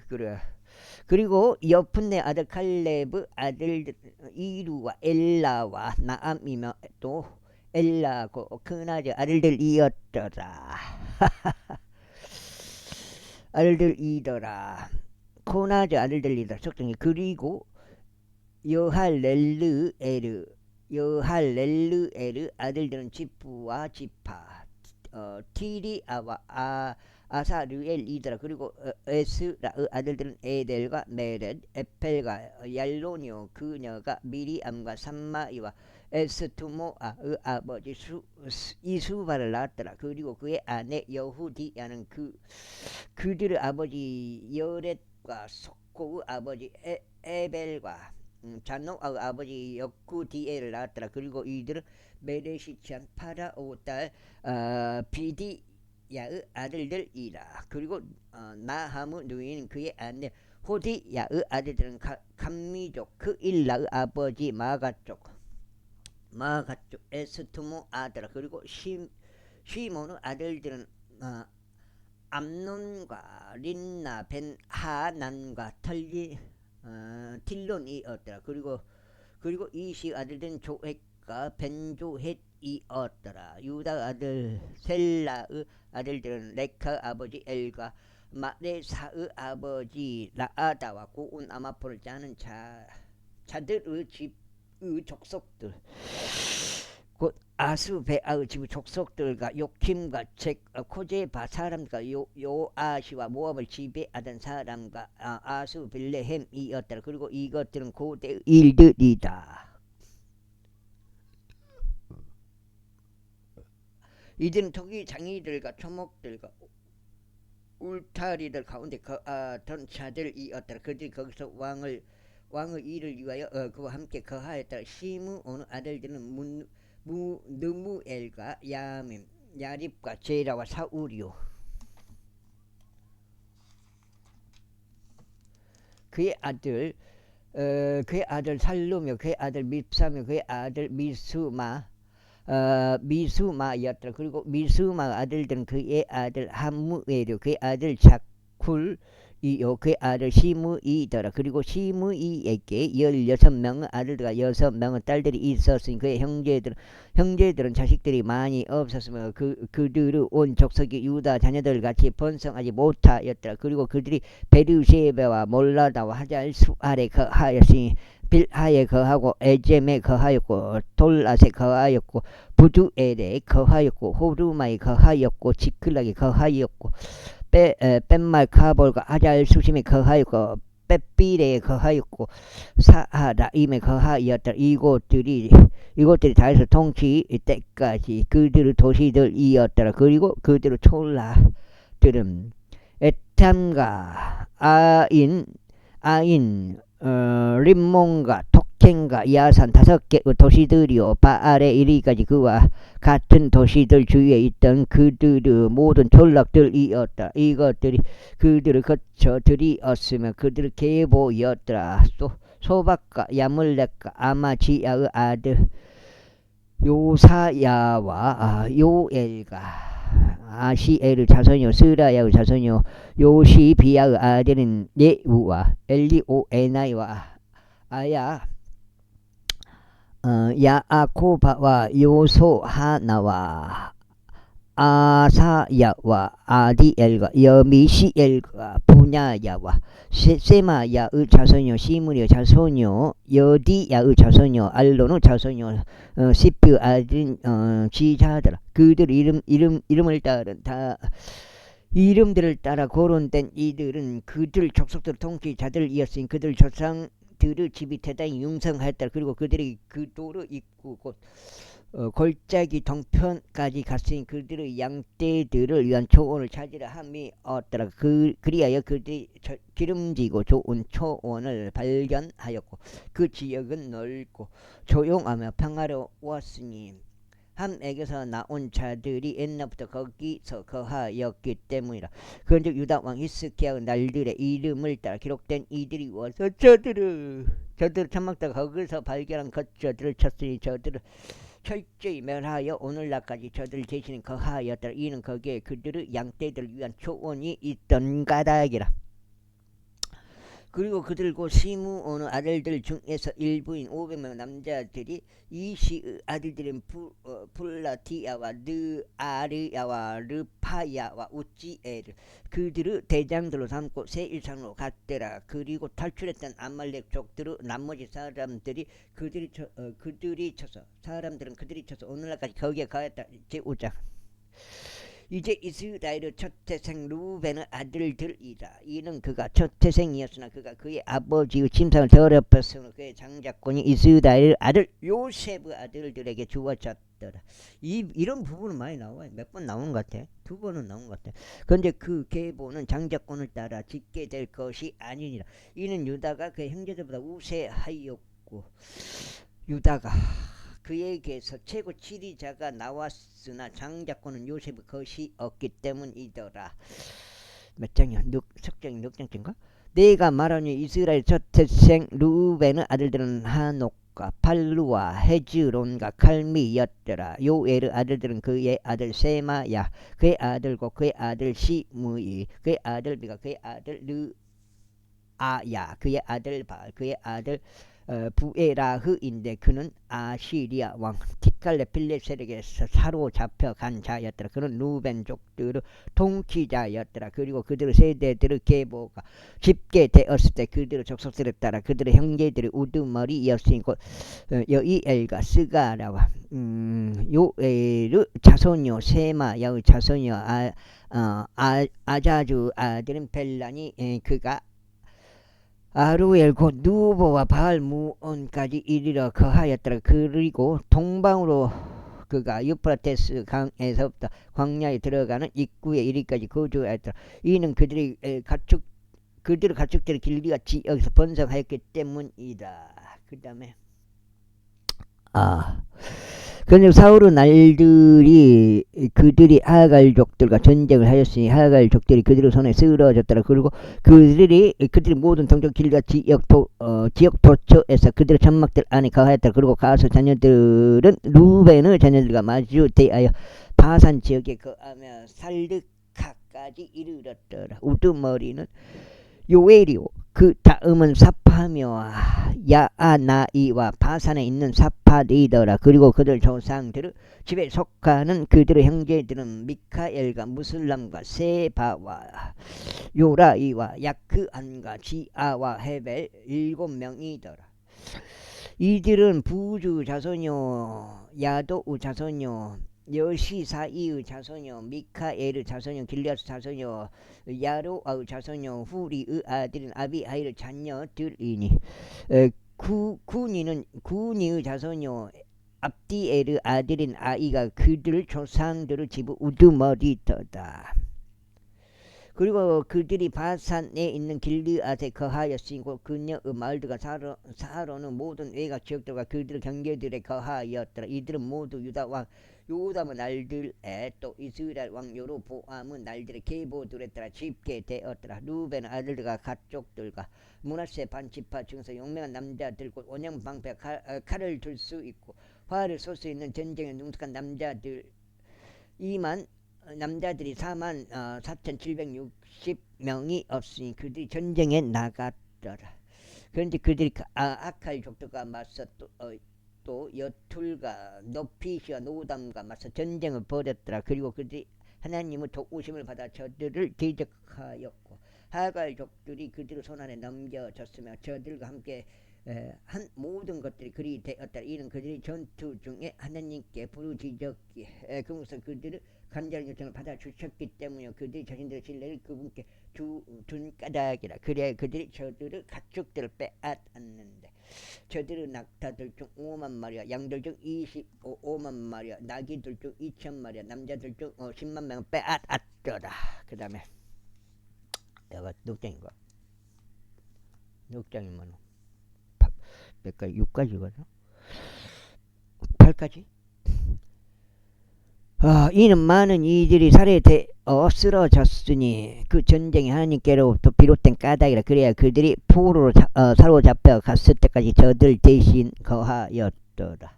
그래. 그리고 여푼네 아들 칼레브 아들 이루와 엘라와 나암이며 또 엘라고 그나저 아들들이었더라. 아들들이더라. 코나저 아들들이다. 속성이 그리고 여할렐르에르 아들들은 지프와 지파 티리아와 아사르엘이더라. 그리고 에스라의 아들들은 에델과 메렛 에펠과 얄로니오 그녀가 미리암과 삼마이와 에스투모아의 아버지 이수바를 낳았더라. 그리고 그의 아내 여후디야는 그들의 아버지 여렛과 속고의 아버지 에벨과 잔노아의 아버지 역구디엘을 낳았더라. 그리고 이들은 메레시찬 파라오 딸 비디야의 아들들이라. 그리고 나하무 누이는 그의 아내 호디야의 아들들은 감미족 그 일라의 아버지 마가족 에스투모 아들아. 그리고 시몬의 아들들은 암논과 린나 벤하난과 틸론이었더라. 그리고 이시 아들들은 조헷과 벤조헷이었더라. 유다 아들 셀라의 아들들은 레카 아버지 엘과 마레사의 아버지 라아다와 고운 아마포를 짜는 자들의 집의 족속들 곧 아스베아의 집의 족속들과 요킴과 코제바 사람과 요아시와 모압을 지배하던 사람과 아스빌레헴이었더라. 그리고 이것들은 고대 일들이다. 이들은 토기 장이들과 초목들과 울타리들 가운데 거하던 자들이었더라. 그들이 거기서 왕의 일을 위하여 그와 함께 거하였더라. 시므 오는 아들들은 느무엘과 야밈 야립과 제라와 사울이요. 그의 아들 살루며 그의 아들 밉사며 그의 아들 미수마였더라. 그리고 미수마 아들들은 그의 아들 함무엘이요 그의 아들 작쿨이요 그의 아들 시므이더라. 그리고 시므이에게 16명의 아들들과 6명의 딸들이 있었으니 그의 형제들은 자식들이 많이 없었으며 그들의 온 족속이 유다 자녀들 같이 번성하지 못하였더라. 그리고 그들이 베르쉐베와 몰라다와 하잘수 아래 거하였으니 빌하에 거하고 에젬에 거하였고 돌랏에 거하였고 부두엘에 거하였고 호르마에 거하였고 지클락에 거하였고 뺀말카볼과 하잘수심에 거하였고 빼삐레에 거하였고 사하라임에 거하였다. 이곳들이 다해서 통치 때까지 그들의 도시들이었더라. 그리고 그들의 촐라들은 에탐과 아인 림몬과 톡켄과 야산 5개의 도시들이요 바알에 이르기까지 그와 같은 도시들 주위에 있던 그들의 모든 촌락들이었다. 이것들이 그들의 거처들이었으며 그들의 계보였더라. 소박과 야물렉과 아마지야의 아들 요사야와 요엘과 아시엘의 자손이요 스라야의 자손이요 요시비야의 아들은 예우와 엘리오에나이와 야아코바와 요소하나와 아사야와 아디엘과 여미시엘과 부냐야와 세마야의 자손이요 시므리의 자손이요 여디야의 자손이요 알론의 자손이요 시피의 아들 지자들 그들 이름을 따른 다 이름들을 따라 거론된 이들은 그들 족속들 통치자들이었으니 그들 조상들의 집이 대단히 융성하였다. 그리고 그들이 그 도를 입고 곧 골짜기 동편까지 갔으니 그들의 양떼들을 위한 초원을 찾으려 함이 없더라. 그리하여 그들이 기름지고 좋은 초원을 발견하였고 그 지역은 넓고 조용하며 평화로웠으니 함에게서 나온 자들이 옛날부터 거기서 거하였기 때문이라. 그런즉 유다 왕 히스기야의 날들의 이름을 따라 기록된 이들이 와서 저들을 참막다가 거기서 발견한 것저들을 쳤으니 저들을 철저히 멸하여 오늘날까지 저들 대신에 거하였더라. 이는 거기에 그들의 양떼들을 위한 초원이 있던 까닭이라. 그리고 그들과 시므온의 아들들 중에서 일부인 500명 남자들이 이시의 아들들인 플라티야와 느아르야와 르파야와 우찌엘을 그들의 대장들로 삼고 세일산으로 갔더라. 그리고 탈출했던 아말렉 족들의 나머지 사람들이 그들이 쳐서 오늘날까지 거기에 가였다. 제5장. 이제 이스라엘의 첫태생 루벤의 아들들이다. 이는 그가 첫태생이었으나 그가 그의 아버지의 침상을 더럽혔으므로 그의 장자권이 이스라엘 아들 요셉의 아들들에게 주어졌더라. 이런 부분은 많이 나와요. 몇 번 나오는 것 같아. 2번은 나온 것 같아. 그런데 그 계보는 장자권을 따라 짓게 될 것이 아니니라. 이는 유다가 그의 형제들보다 우세하였고 유다가 그에게서 최고 지리자가 나왔으나 장자권은 요셉의 것이 없기 때문이더라. 몇 장이야? 석장이 6장인가? 내가 말하니 이스라엘 첫태생 루벤의 아들들은 하녹과 팔루와 헤즈론과 칼미였더라. 요엘의 아들들은 그의 아들 세마야, 그의 아들고 그의 아들 시므이, 그의 아들 비가, 그의 아들 르아야, 그의 아들 발, 그의 아들 부에라흐인데 그는 아시리아 왕 티칼레필레셀에게서 사로잡혀 간 자였더라. 그는 루벤족들의 통치자였더라. 그리고 그들의 세대들의 계보가 집계되었을 때 그들의 족속들에 따라 그들의 형제들의 우두머리였으니 곧 여이엘과 스가라와 요엘의 자손이요 세마야의 자손이요 아자주 아들인 벨란이 그가 아루엘 곧 누보와 바알무온까지 이르러 거하였더라. 그리고 동방으로 그가 유프라테스 강에서부터 광야에 들어가는 입구에 이르기까지 거주하였더라. 이는 그들의 가축들의 길리가 지역에서 번성하였기 때문이다. 그 다음에 그런데 사울의 날들이 그들이 하갈족들과 전쟁을 하였으니 하갈족들이 그들의 손에 쓰러졌더라. 그리고 그들이 모든 동족 길과 지역 도처에서 그들의 천막들 안에 거하였더라. 그리고 가서 자녀들은 루벤의 자녀들과 마주 대하여 바산 지역에 거하며 살르카까지 이르렀더라. 우두머리는 요엘이요 그 다음은 사파며 야아나이와 바산에 있는 사파리더라. 그리고 그들 조상들의 집에 속하는 그들의 형제들은 미카엘과 무슬람과 세바와 요라이와 야크안과 지아와 헤벨 7명이더라. 이들은 부주 자손이요 야도우 자손이요 여시사이의 자손이요 미카엘의 자손이요 길리앗의 자손이요 야로아의 자손이요 후리의 아들인 아비하일의 자녀들이니 구니의 자손이요 압디엘의 아들인 아이가 그들 조상들의 집의 우두머리더다. 그리고 그들이 바산에 있는 길르앗에 거하였으니 그녀의 마을들과 사로는 모든 외곽 지역들과 그들의 경계들에 거하였더라. 이들은 모두 유다 왕 요담의 날들에 또 이스라엘 왕 여로보암의 날들에 계보들에 따라 집계되었더라. 루벤 아들들과 가족들과 므낫세 반지파 중에서 용맹한 남자들 곧 원형 방패 칼을 들 수 있고 활을 쏠 수 있는 전쟁에 능숙한 남자들 이만 남자들이 44,760명이 없으니 그들이 전쟁에 나갔더라. 그런데 그들이 아칼 족들과 맞서 또 여툴과 노피시와 노담과 맞서 전쟁을 벌였더라. 그리고 그들이 하나님의 도우심을 받아 저들을 대적하였고 하갈족들이 그들의 손안에 넘겨졌으며 저들과 함께 한 모든 것들이 그리 되었다. 이는 그들이 전투 중에 하나님께 부르짖었기에 그러면서 그들을 간절한 요청을 받아주셨기 때문에 그들이 자신들의 신뢰를 그분께 둔 까닭이라. 그래야 그들이 저들의 가축들을 빼앗았는데 저들의 낙타들 중 5만 마리와 양들 중 25만 마리와 나귀들 중 2천 마리와 남자들 중 10만 명을 빼앗았더라. 그 다음에 내가 6장인가? 6장이면 몇 가지? 6가지거든? 8가지? 이는 많은 이들이 살해되어 쓰러졌으니 그 전쟁이 하나님께로부터 비롯된 까닭이라. 그래야 그들이 포로로 사로잡혀 갔을 때까지 저들 대신 거하였더라.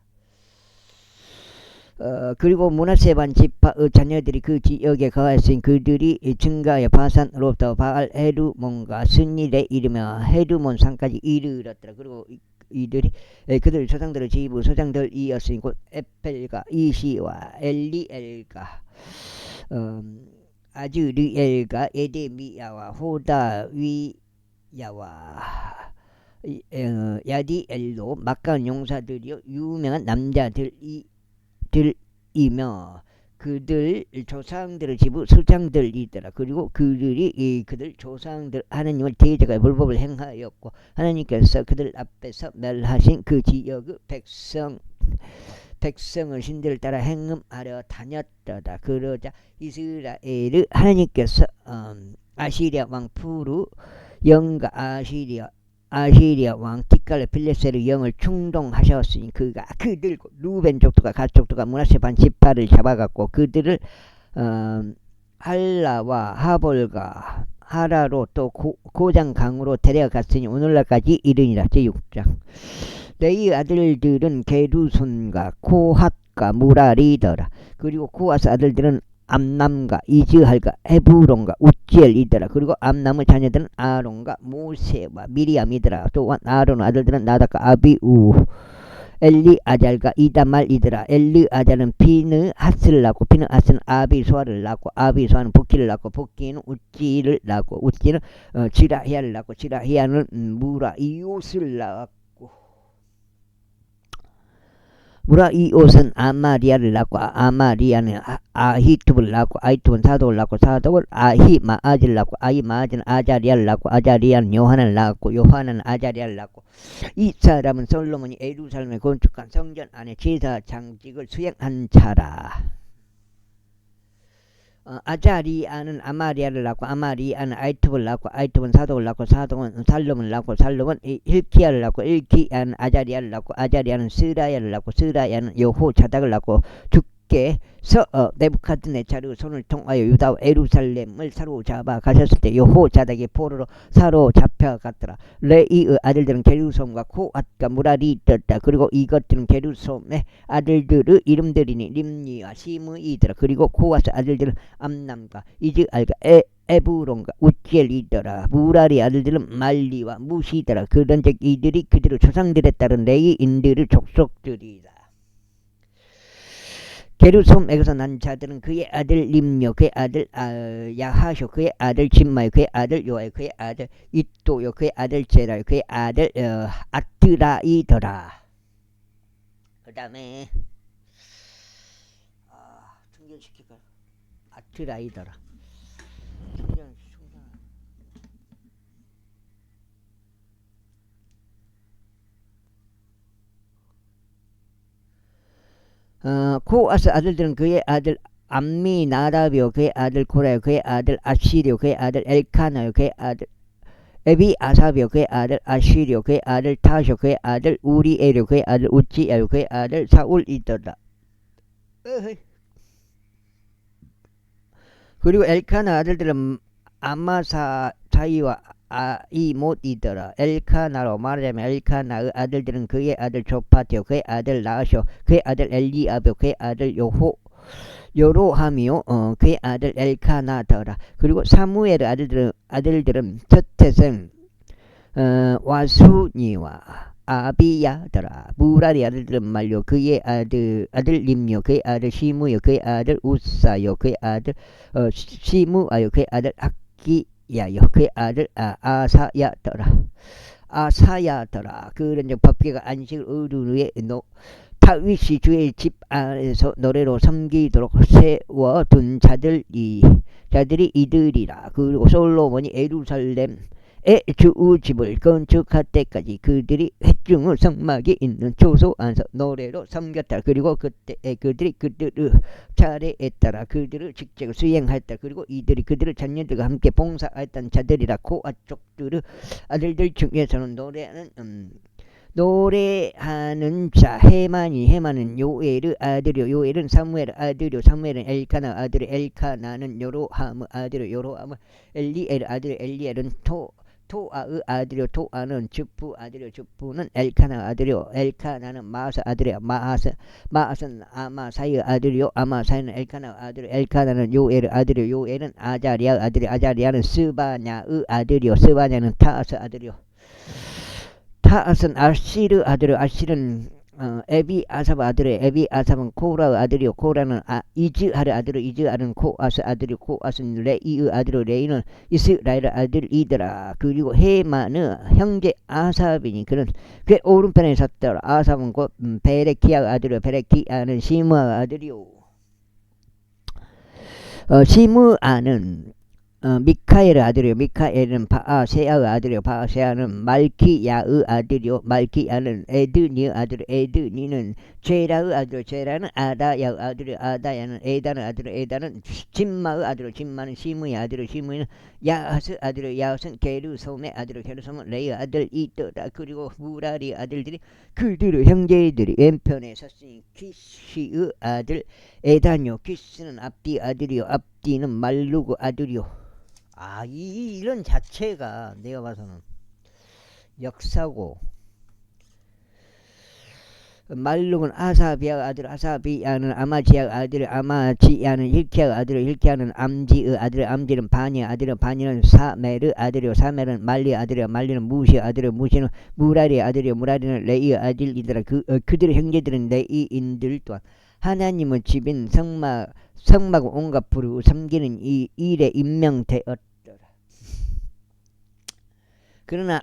그리고 므낫세 반 지파의 자녀들이 그 지역에 거하였으니 그들이 증가하여 바산으로부터 바알 헤르몬과 스닐에 이르며 헤르몬 산까지 이르렀더라. 그리고 이들이 그들 조상들의 지부 소장들이었으니 곧 에펠과 이시와 엘리엘과 아즈리엘과 에데미야와 호다위야와 야디엘로 막강한 용사들이요 유명한 남자들이며 그들 조상들의 지부 수장들이더라. 그리고 그들이 그들 조상들 하나님을 대적하여 불법을 행하였고 하나님께서 그들 앞에서 멸하신 그 지역의 백성을 신들을 따라 행음하려 다녔더라. 그러자 이스라엘의 하나님께서 아시리아 왕 푸르 영과 아시리아 왕 티칼레 필레세르 영을 충동하셨으니 그가 그들 루벤 족도가 갓 족도가 므낫세 반 지파를 잡아갔고 그들을 할라와 하볼과 하라로 또 고장 강으로 데려갔으니 오늘날까지 이르니라. 제6장. 레위 아들들은 게르손과 코핫과 무라리더라. 그리고 코핫 아들들은 암남과 이즈할과 헤브론과 우지엘이더라. 그리고 암남의 자녀들은 아론과 모세와 미리암이더라. 또한 아론의 아들들은 나답과 아비우 엘리아잘과 이다말이더라. 엘리아잘은 비느하스를 낳고 비느하스는 아비소아를 낳고 아비소아는 북기를 낳고 북기는 우지를 낳고 우지는 지라히아를 낳고 지라히아는 무라이옷을 낳고 무라이옷은 아마리아를 낳고 아마리아는 아히투브를 낳고 아히투브는 사독을 낳고 사독은 아히마아즈를 낳고 아히마아즈는 아자리아를 낳고 아자리아는 요한을 낳고 요한은 아자리아를 낳고 이 사람은 솔로몬이 예루살렘에 건축한 성전 안에 제사 장직을 수행한 자라. 아자리아는 아마리아를 낳고 아마리아는 아이투브를 낳고 아이투브는 사독을 낳고 사독은 살롬을 낳고 살롬은 hil키야를 낳고 hil키야는 아자리아를 낳고 아자리아는 스라야를 낳고 스라야는 여호자닥을 낳고 주께서 네부갓네살의 손을 통하여 유다와 예루살렘을 사로잡아 가셨을 때 여호자닥이 포로로 사로잡혀갔더라. 레이의 아들들은 게르솜과 코앗과 무라리 떴다. 그리고 이것들은 게르솜의 아들들의 이름들이니 림니와 시므이더라. 그리고 코앗의 아들들은 암남과 이즈알과 에브론과 우지엘이더라. 무라리 아들들은 말리와 무시더라. 그런즉 이들이 그들의 조상들에 따른 레이인들의 족속들이다. 게르솜에게서 난 자들은 그의 아들 림요 그의 아들 야하쇼 그의 아들 짐마요 그의 아들 요아요 그의 아들 이또요 그의 아들 제라요 그의 아들 아트라이더라. 그 다음에 충전시킬까요? 아트라이더라. 코아스 아들들은 그의 아들 암미나답이요 그의 아들 고라요 그의 아들 아시리요 그의 아들 엘카나요 그의 아들 에비아삽이요 그의 아들 아시리요 그의 아들 타쇼 그의 아들 우리엘이요 그의 아들 우지엘요 그의 아들 사울이더라. 그리고 엘카나 아들들은 아마사이와 아이못이더라. 엘카나로 말하자면 엘카나의 아들들은 그의 아들 조파티요 그의 아들 나아쇼 그의 아들 엘리아비요 그의 아들 요로함이요 그의 아들 엘카나더라. 그리고 사무엘의 아들들은 첫째생 와수니와 아비야더라. 무라리 아들들은 말요. 그의 아들 림요. 그의 아들 시무요. 그의 아들 우사요. 그의 아들 시무아요. 그의 아들 악기야요. 그의 아들 아사야더라. 아사야더라. 그런 법계가 안식을 얻은 후에 다윗이 주의 집 안에서 노래로 섬기도록 세워둔 자들이 이들이라. 그리고 솔로몬이 예루살렘에 주집을 건축할 때까지 그들이 회중의 성막이 있는 초소 안에서 노래로 섬겼다. 그리고 그때 그들이 그들을 차례에 따라 그들을 직책을 수행했다. 그리고 이들이 그들의 자녀들과 함께 봉사했던 자들이라. 고아 족들의 아들들 중에서는 노래하는 자 헤만은 요엘의 아들이요. 요엘은 사무엘 아들이요. 사무엘은 엘카나 아들이요. 엘카나는 요로함의 아들이요. 요로함은 엘리엘 아들이요. 엘리엘은 토아의 아들이요. 토아는 주프 아들이요. 주프는 엘카나 아들이요. 엘카나는 마아사 아들이요. 마아사는 아마사의 아들이요. 아마사는 엘카나 아들이요. 엘카나는 요엘의 아들이요. 요엘은 아자리아 아들이요. 아자리아는 스바냐의 아들이요. 스바냐는 타아스 아들이요. 타앗은 아시르 아들이요. 아시르는 에비아삽 아들이요. 에비아삽은 코라의 아들이요. 코라는 이즈하르 아들이요. 이즈하르는 코아스 아들이요. 코아스는 레이의 아들이요. 레이는 이스라엘의 아들이더라. 그리고 헤만의 형제 아삽이니 그는 그의 오른편에 섰더라. 아삽은 곧 베레키아의 아들이요. 베레키아는 시므아의 아들이요. 시므아는 미카엘의 아들이요. 미카엘은 바아세아의 아들이요. 바아세아는 말키야의 아들이요. 말키야는 에드니의 아들이요. 에드니는 제라의 아들이요. 제라는 아다야의 아들이요. 아다야는 에다의 아들이요. 에다는 짐마의 아들이요. 짐마는 시므의 아들이요. 시므는 야하스 아들이요. 야하스는 게르솜의 아들이요. 게르솜은 레이의 아들이더라. 그리고 무라리 아들들이 그들의 형제들이 왼편에 섰으니 키시의 아들 에다뇨. 키스는 압디 아들이요. 압디는 말루고 아들이요. 이런 자체가 내가 봐서는 역사고, 말룩은 아사비아 아들, 아사비아는 아마지아 아들, 아마지아는 힐키아 아들, 힐키아는 암지의 아들, 암지는 바니 아들, 바니는 사멜의 아들이요. 사멜은 말리 아들이요. 말리는 무시 아들이요. 무시는 무라리 아들이요. 무라리는 레이 아들이더라. 그들의 형제들은 레이인들 또한 하나님의 집인 성막 온갖 부르고 섬기는 이 일에 임명되었더라. 그러나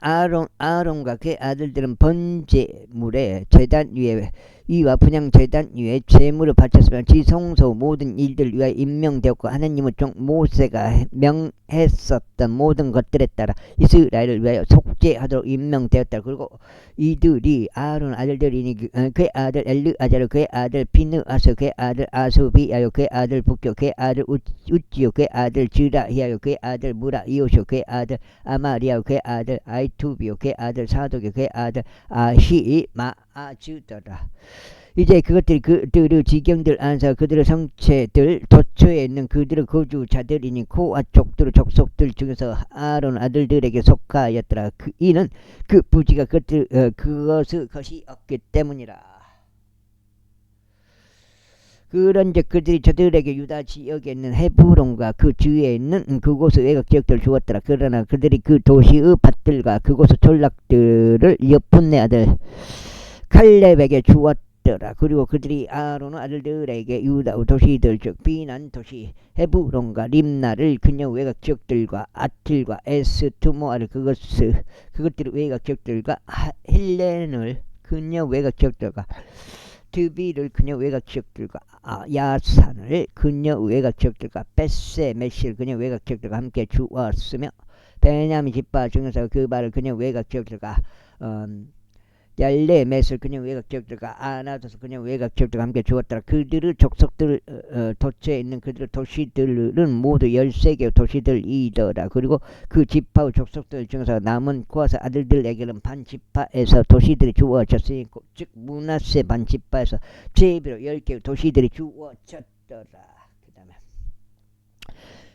아론과 그의 아들들은 번제물에 제단 위에 이와 분향 제단 위에 제물을 바쳤으면 지성소 모든 일들 위하여 임명되었고 하나님의 종 모세가 명했었던 모든 것들에 따라 이스라엘을 위하여 속죄하도록 임명되었다. 그리고 이들이 아론 아들들이니 그의 아들 엘르아자르, 그의 아들 비느아스, 그의 아들 아수비아요, 그의 아들 북교, 그의 아들 우찌요, 그의 아들 즈라히아요, 그의 아들 무라이오쇼, 그의 아들 아마리아요, 그의 아들 아이투비요, 그의 아들 사독이요, 그의 아들 아히마아즈더라. 이제 그들의 지경들 안에서 그들의 성체들 도처에 있는 그들의 거주자들이니 코아 족들의 족속들 중에서 아론 아들들에게 속하였더라. 이는 그 부지가 그것이 없기 때문이라. 그런즉 그들이 저들에게 유다 지역에 있는 헤브론과 그 주위에 있는 그곳의 외곽 지역들을 주었더라. 그러나 그들이 그 도시의 밭들과 그곳의 전락들을 여푼네 아들 칼렙에게 주었더라. 그리고 그들이 아론의 아들들에게 유다의 도시들 즉 비난 도시 헤브론과 림나를 그녀 외곽 지역들과 아틀과 에스투모아를 그것들의 외곽 지역들과 힐렌을 그녀 외곽 지역들과 드비를 그녀 외곽 지역들과 야산을 그녀 외곽 지역들과 베세메시를 그녀 외곽 지역들과 함께 주었으며 베냐민 지파 중에서 그 발을 그녀 외곽 지역들과 얄레메스를 그녀 외곽 지역들과 아나도스 그녀 외곽 지역들과 함께 주었더라. 그들의 족속들 도처에 있는 그들의 도시들은 모두 13개의 도시들이더라. 그리고 그 지파의 족속들 중에서 남은 고아스 아들들에게는 반지파에서 도시들이 주어졌으니 즉 므낫세 반지파에서 제비로 10개의 도시들이 주어졌더라.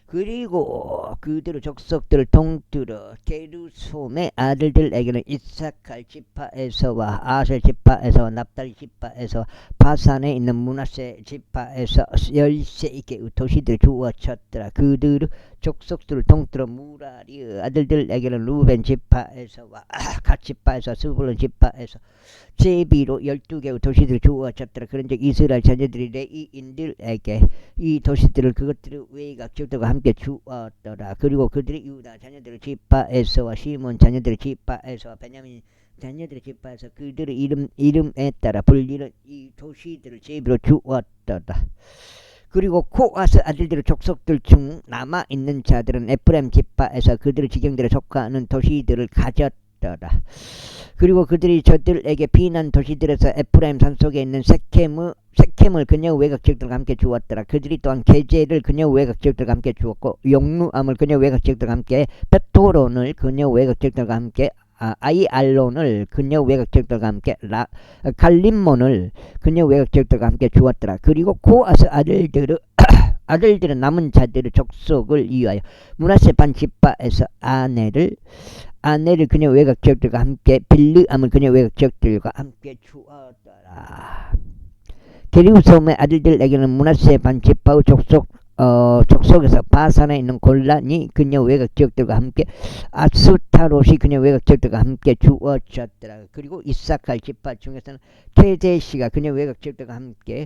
그리고 그들의 족속들을 통틀어 게르솜의 아들들에게는 이사칼 지파에서와 아셀 지파에서와 납달리 지파에서 바산에 있는 므낫세 지파에서 13개의 도시들이 주어졌더라. 그들의 족속들을 통틀어 무라리 아들들에게는 루벤 지파에서와 갓 지파에서 스불론 지파에서 제비로 12개의 도시들을 주어졌더라. 그런즉 이스라엘 자녀들이 레위인들에게 이 도시들을 그것들의 외곽 지역들과 함께 주었더라. 그리고 그들이 유다 자녀들의 지파에서와 시몬 자녀들의 지파에서와 베냐민 자녀들의 지파에서 그들의 이름에 따라 불리는 이 도시들을 제비로 주었더라. 그리고 코아스 아들들의 족속들 중 남아있는 자들은 에프라임 지파에서 그들의 지경들에 속하는 도시들을 가졌더라. 그리고 그들이 저들에게 피난 도시들에서 에프라임 산속에 있는 세켐을 그녀의 외곽 지역들과 함께 주었더라. 그들이 또한 게제를 그녀의 외곽 지역들과 함께 주었고 용루암을 그녀의 외곽 지역들과 함께 베토론을 그녀의 외곽 지역들과 함께 아이알론을 그녀의 외곽 지역들과 함께 갈림몬을 그녀의 외곽 지역들과 함께 주었더라. 그리고 코아스 아들들은 남은 자들의 족속을 이유하여 므낫세 반 지파에서 아내를 그녀의 외곽 지역들과 함께 빌르암을 그녀의 외곽 지역들과 함께 주었더라. 게리우섬의 아들들에게는 므낫세 반 지파의 족속에서 바산에 있는 골란이 그녀 외곽 지역들과 함께 아스타롯이 그녀 외곽 지역들과 함께 주어졌더라. 그리고 이사칼 지파 중에서는 케데시가 그녀 외곽 지역들과 함께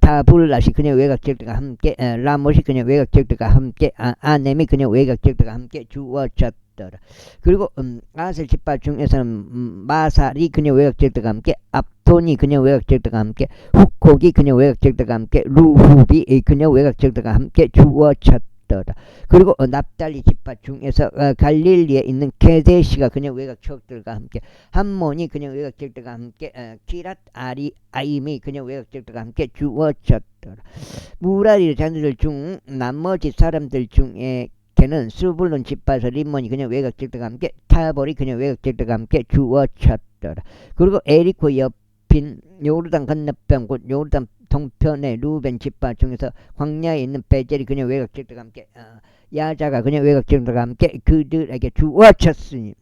다불라시 그녀 외곽 지역들과 함께 라못이 그녀 외곽 지역들과 함께 아넴이 그녀 외곽 지역들과 함께 주어졌더라. 그리고 아셀 지파 중에서는 마살이 그녀 외곽 지역들과 함께 압돈이 그녀 외곽 지역들과 함께 후콕이 그녀 외곽 지역들과 함께 루후비 그녀 외곽 지역들과 함께 주어졌더라. 그리고 납달리 지파 중에서 갈릴리에 있는 케데시가 그녀 외곽 지역들과 함께 함몬이 그녀 외곽 지역들과 함께 키랏 아임이 그녀 외곽 지역들과 함께 주어졌더라. 무라리 자녀들 중 나머지 사람들 중에 걔는 스불론 지파에서 림몬이 그녀 외곽 지역들과 함께 타볼이 그녀 외곽 지역들과 함께 주어졌더라. 그리고 에리코 옆인 요르단 건너편 곧 요르단 동편의 루벤 지파 중에서 광야에 있는 베젤이 그녀 외곽 지역들과 함께 야자가 그녀 외곽 지역들과 함께 그들에게 주어졌으니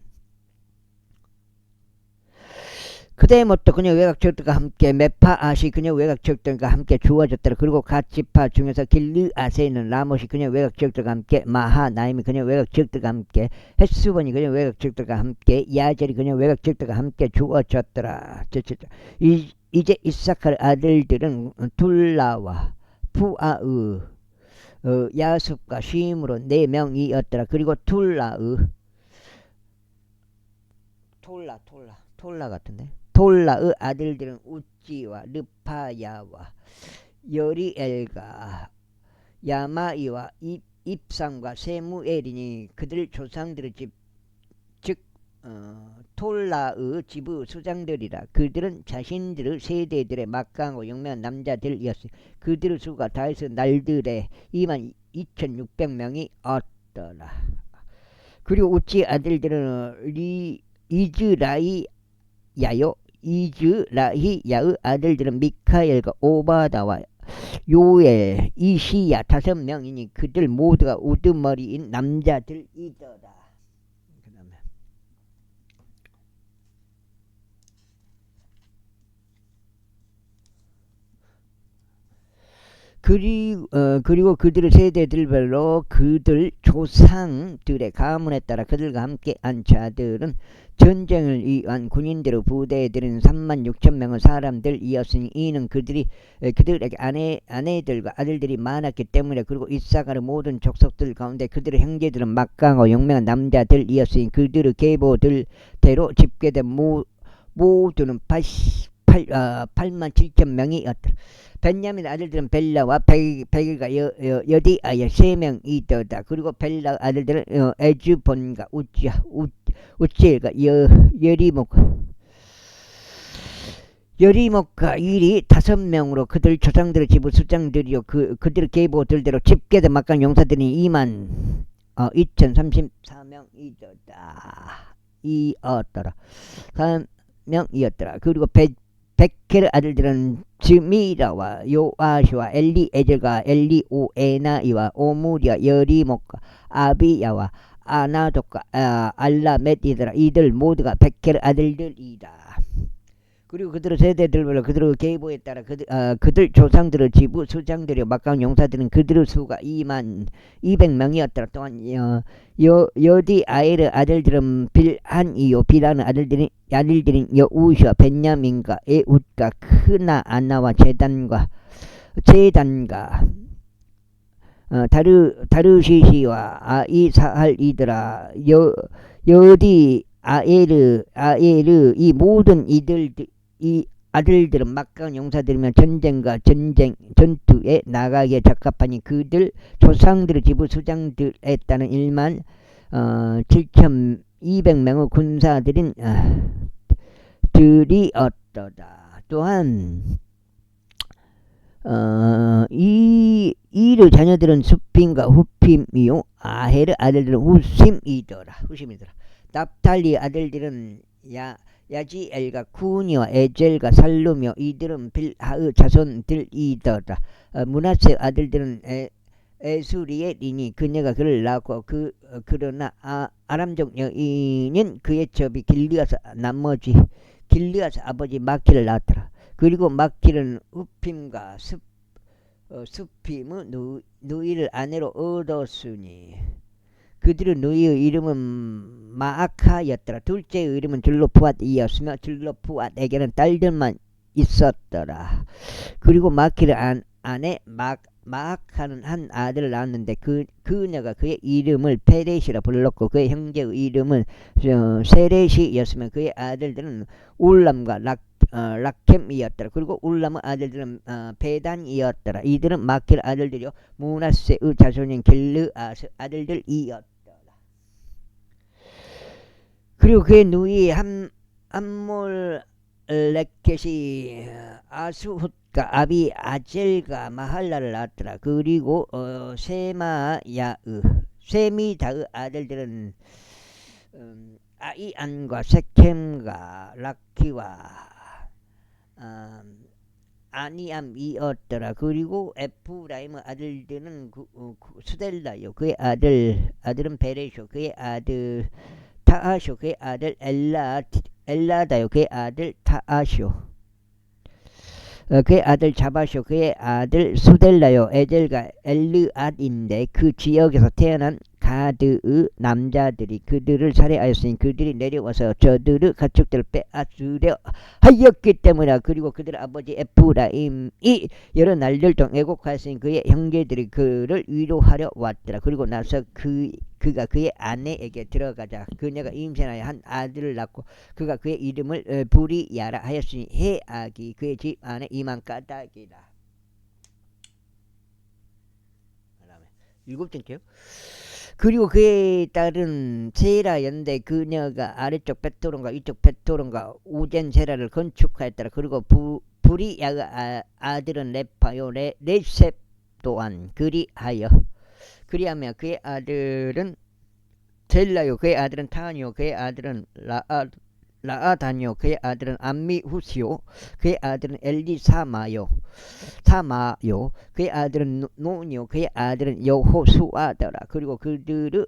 그데못도 그녀 외곽 지역들과 함께 메파앗이 그녀 외곽 지역들과 함께 주어졌더라. 그리고 갓 지파 중에서 길르앗에 있는 라못이 그녀 외곽 지역들과 함께 마하나임이 그녀 외곽 지역들과 함께 헷스본이 그녀 외곽 지역들과 함께 야젤이 그녀 외곽 지역들과 함께 주어졌더라. 이제 이사칼 아들들은 둘라와 푸아으 야습과 시므로 4명이었더라. 그리고 톨라 같은데 톨라의 아들들은 우찌와 르파야와 여리엘과 야마이와 입상과 세무엘이니 그들 조상들의 집 즉 톨라의 집의 수장들이라. 그들은 자신들의 세대들의 막강하고 영명한 남자들이었으니 그들의 수가 다해서 날들에 22,600명이 얻더라. 그리고 우찌 아들들은 이즈라히야의 아들들은 미카엘과 오바다와 요엘, 이시야 5명이니 그들 모두가 우두머리인 남자들이더라. 그리고 그들의 세대들별로 그들 조상들의 가문에 따라 그들과 함께 한 자들은 전쟁을 위한 군인들의 부대들은 36,000명의 사람들이었으니 이는 그들에게 아내들과 아들들이 많았기 때문에. 그리고 이사가의 모든 족속들 가운데 그들의 형제들은 막강하고 용맹한 남자들이었으니 그들의 계보들대로 집계된 모두는 87,000명이었더라. 벤야민 아들들은 벨라와 베길과 여디아야 3명이더라. 그리고 벨라 아들들은 에즈본과 우찌엘과 여리목과 일이 5명으로 그들 조상들의 집의 수장들이요 그들의 계보들대로 집계된 막강 용사들이 22,034명이더라. 3명이었더라. 그리고 베케르 아들들은 즈미라와 요아시와 엘리에젤과 엘리오에나이와 오무리와 여리목과 아비야와 아나독과 알라멧이더라. 이들 모두가 베케르 아들들이다. 그리고 그들의 세대들별로 그들의 계보에 따라 그들 조상들의 지부 수장들이 막강 용사들은 그들의 수가 2만 200명이었더라. 또한 여디 아이르 아들들은 빌한이요. 빌한의 아들들인 여우시와 벤야민과 에웃과 크나 아나와 제단과 다르시시와 아이사할이더라. 여디 아에르 이 모든 이 아들들은 막강한 용사들이면 전투에 나가기에 적합하니 그들 조상들의 지부 수장들에 따른 1만 7,200명의 군사들인 들이었더라. 또한 이르 자녀들은 수핌과 후핌이요 아헤르 아들들은 후심이더라. 납달리 아들들은 야지엘과 쿠니와 에젤과 살루며 이들은 빌하의 자손들이더라. 므낫세 아들들은 에수리엘이니 그녀가 그를 낳고 그러나 아람족 여인은 그의 첩이 길르앗 아버지 마키를 낳았더라. 그리고 마키는 후핌과 수핌의 누이를 아내로 얻었으니 그들의 누이의 이름은 마아카였더라. 둘째의 이름은 줄로푸앗이었으며 줄로푸앗에게는 딸들만 있었더라. 그리고 마키의 아내 마아카는 한 아들을 낳았는데 그녀가 그의 이름을 페렛이라 불렀고 그의 형제의 이름은 세렛이었으며 그의 아들들은 울람과 락켐이었더라. 그리고 울람의 아들들은 베단이었더라. 이들은 마키의 아들들이요 므낫세의 자손인 길르앗의 아들들이었더라. 그리고 그의 누이 암몰레켓이 아수훗과 아비 아젤과 마할라를 낳았더라. 그리고 세미다의 아들들은 아이안과 세켐과 락키와 아니암이었더라. 그리고 에프라임의 아들들은 수델라요. 그의 아들은 베레쇼. 그의 아들 타아쇼. 그의 아들 엘라다요. 그의 아들 타아쇼. 그의 아들 자바쇼. 그의 아들 수델라요. 에젤과 엘르앗인데 그 지역에서 태어난 가드의 남자들이 그들을 살해하였으니 그들이 내려와서 저들의 가축들을 빼앗으려 하였기 때문이라. 그리고 그들의 아버지 에프라임이 여러 날들 동안 애곡하였으니 그의 형제들이 그를 위로하려 왔더라. 그리고 나서 그가 그의 아내에게 들어가자 그녀가 임신하여 한 아들을 낳고 그가 그의 이름을 부리야라 하였으니 해악이 그의 집 안에 임한 까닭이라. 일곱 번째요. 그리고 그의 딸은 세라였는데 그녀가 아래쪽 베토론과 위쪽 베토론과 우젠세라를 건축하였더라. 그리고 부리야의 아들은 레파요 레셉 또한 그리하며 그의 아들은 델라요. 그의 아들은 타니요. 그의 아들은 라아다니요. 그의 아들은 암미후시요. 그의 아들은 엘리사마요. 그의 아들은 노니요. 그의 아들은 여호수아더라. 그리고 그들의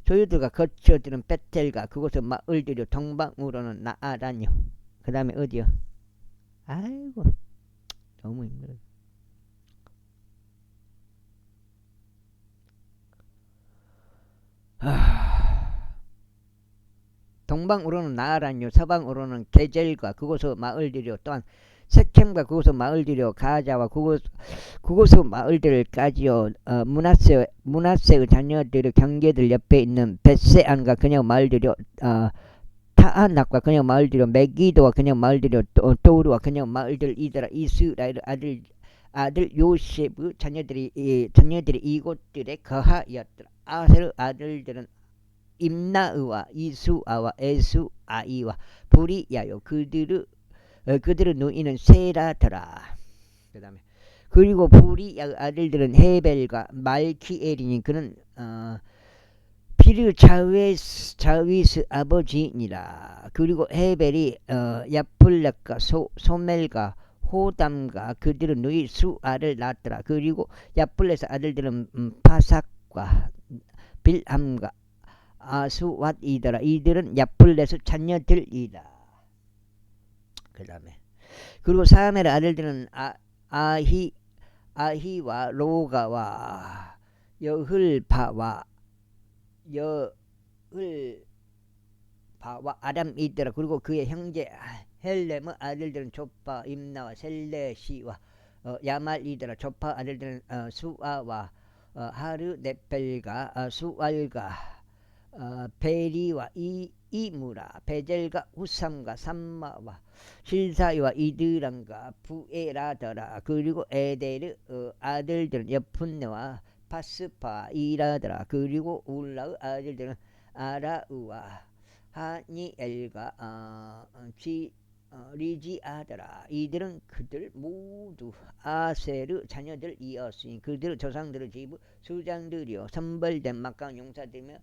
소유들과 거처들은 베텔과 그곳의 마을들이요. 동방으로는 나아라니요. 그 다음에 어디요? 아이고 너무 힘들어. 동방으로는 나아란요. 서방으로는 게젤과 그곳의 마을들이요. 또한 세켐과 그곳의 마을들이요. 가자와 그곳의 마을들까지요. 므낫세의 자녀들의 경계들 옆에 있는 벳세안과 그녀 마을들이요. 타아낙과 그녀 마을들이요. 메기도와 그녀 마을들이요. 도르와 그녀 마을들이더라. 이스라엘 아들 요셉의 자녀들이 이곳들에 거하였더라. 아셀의 아들들은 임나의와 이수아와 에수아이와 부리야요. 그들의 누이는 세라더라. 그 다음에 그리고 부리야의 아들들은 헤벨과 말키엘이니 그는 피르 자위스 아버지니라. 그리고 헤벨이 야플렉과 소멜과 호담과 그들의 누이 수아를 낳았더라. 그리고 야플렛의 아들들은 파삭과 빌함과 아수왓이더라. 이들은 야플렛의 자녀들이다. 그 다음에 그리고 사람의 아들들은 아히와 로가와 여흘바와 아람이 있더라. 그리고 그의 형제 헬렘의 아들들은 조파 임나와 셀레시와 야말이더라. 조파 아들들은 수아와 하르 넷벨과 수알과 베리와 이무라 베젤과 후삼과 삼마와 실사이와 이드람과 부에라더라. 그리고 에데르 아들들은 여푼네와 파스파 이라더라. 그리고 울라의 아들들은 아라우와 하니엘과 리지아더라. 이들은 그들 모두 아세르 자녀들이었으니 그들의 조상들의 집 수장들이요 선벌된 막강한 용사들이며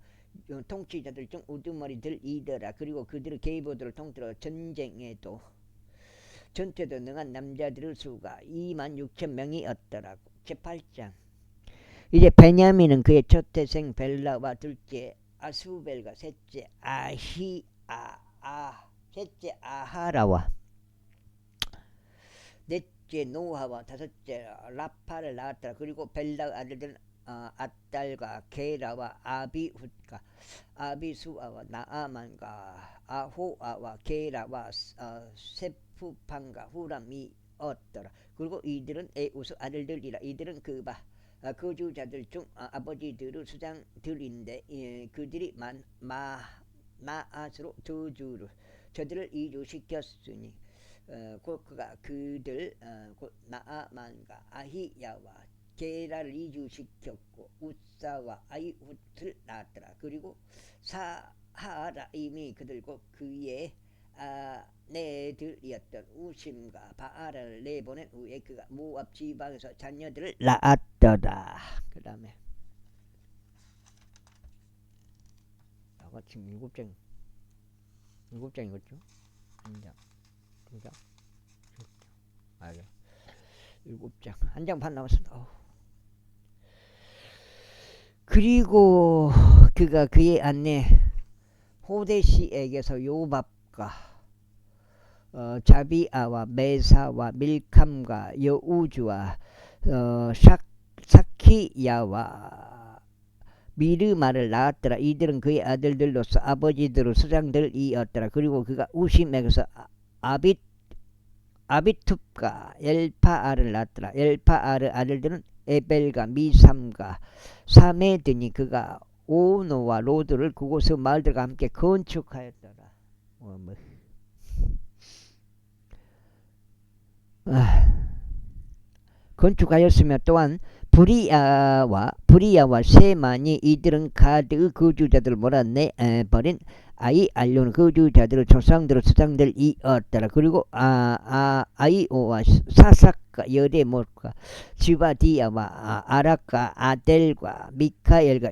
통치자들 중 우두머리들이더라. 그리고 그들의 계보들을 통틀어 전쟁에도 전투에도 능한 남자들의 수가 26,000명이었더라고. 제8장. 이제 베냐민은 그의 첫 태생 벨라와 둘째 아수벨과 셋째 셋째 아하라와 넷째 노하와 다섯째 라파를 낳았더라. 그리고 벨라 아들들은 아딸과 게라와 아비훗과 아비수아와 나아만과 아호아와 게라와 세푸판과 후람이었더라. 그리고 이들은 에우스 아들들이라. 이들은 그바 거주자들 중 아버지들의 수장들인데 그들이 마아스로 저들을 이주시켰으니 그가 그들 곧 나아만과 아히야와 게라를 이주시켰고 우사와 아이훗을 낳았더라. 그리고 사하라임이 그들과 그의 아내들이었던 우심과 바알을 내보낸 후에 그가 모압 지방에서 자녀들을 낳았더라. 그 다음에 아까 지금 7장이었죠? 한 장, 두 장, 맞아. 7장. 한 장 반 남았습니다. 그리고 그가 그의 아내 호데시에게서 요밥과 자비아와 메사와 밀캄과 여우주와 사키야와 미르마를 낳았더라. 이들은 그의 아들들로서 아버지들의 수장들이었더라. 그리고 그가 우심에게서 아비투과 엘파알을 낳았더라. 엘파알의 아들들은 에벨과 미삼과 사메드니 그가 오노와 로드를 그곳의 마을들과 함께 건축하였더라. 건축하였으며 또한 브리야와 세만이 이들은 가드의 거주자들을 몰아내버린 아이알론 거주자들의 조상들의 수장들이었더라. 그리고 아이오와 사삭과 여데못과 지바디야와 아락과 아델과 미카엘과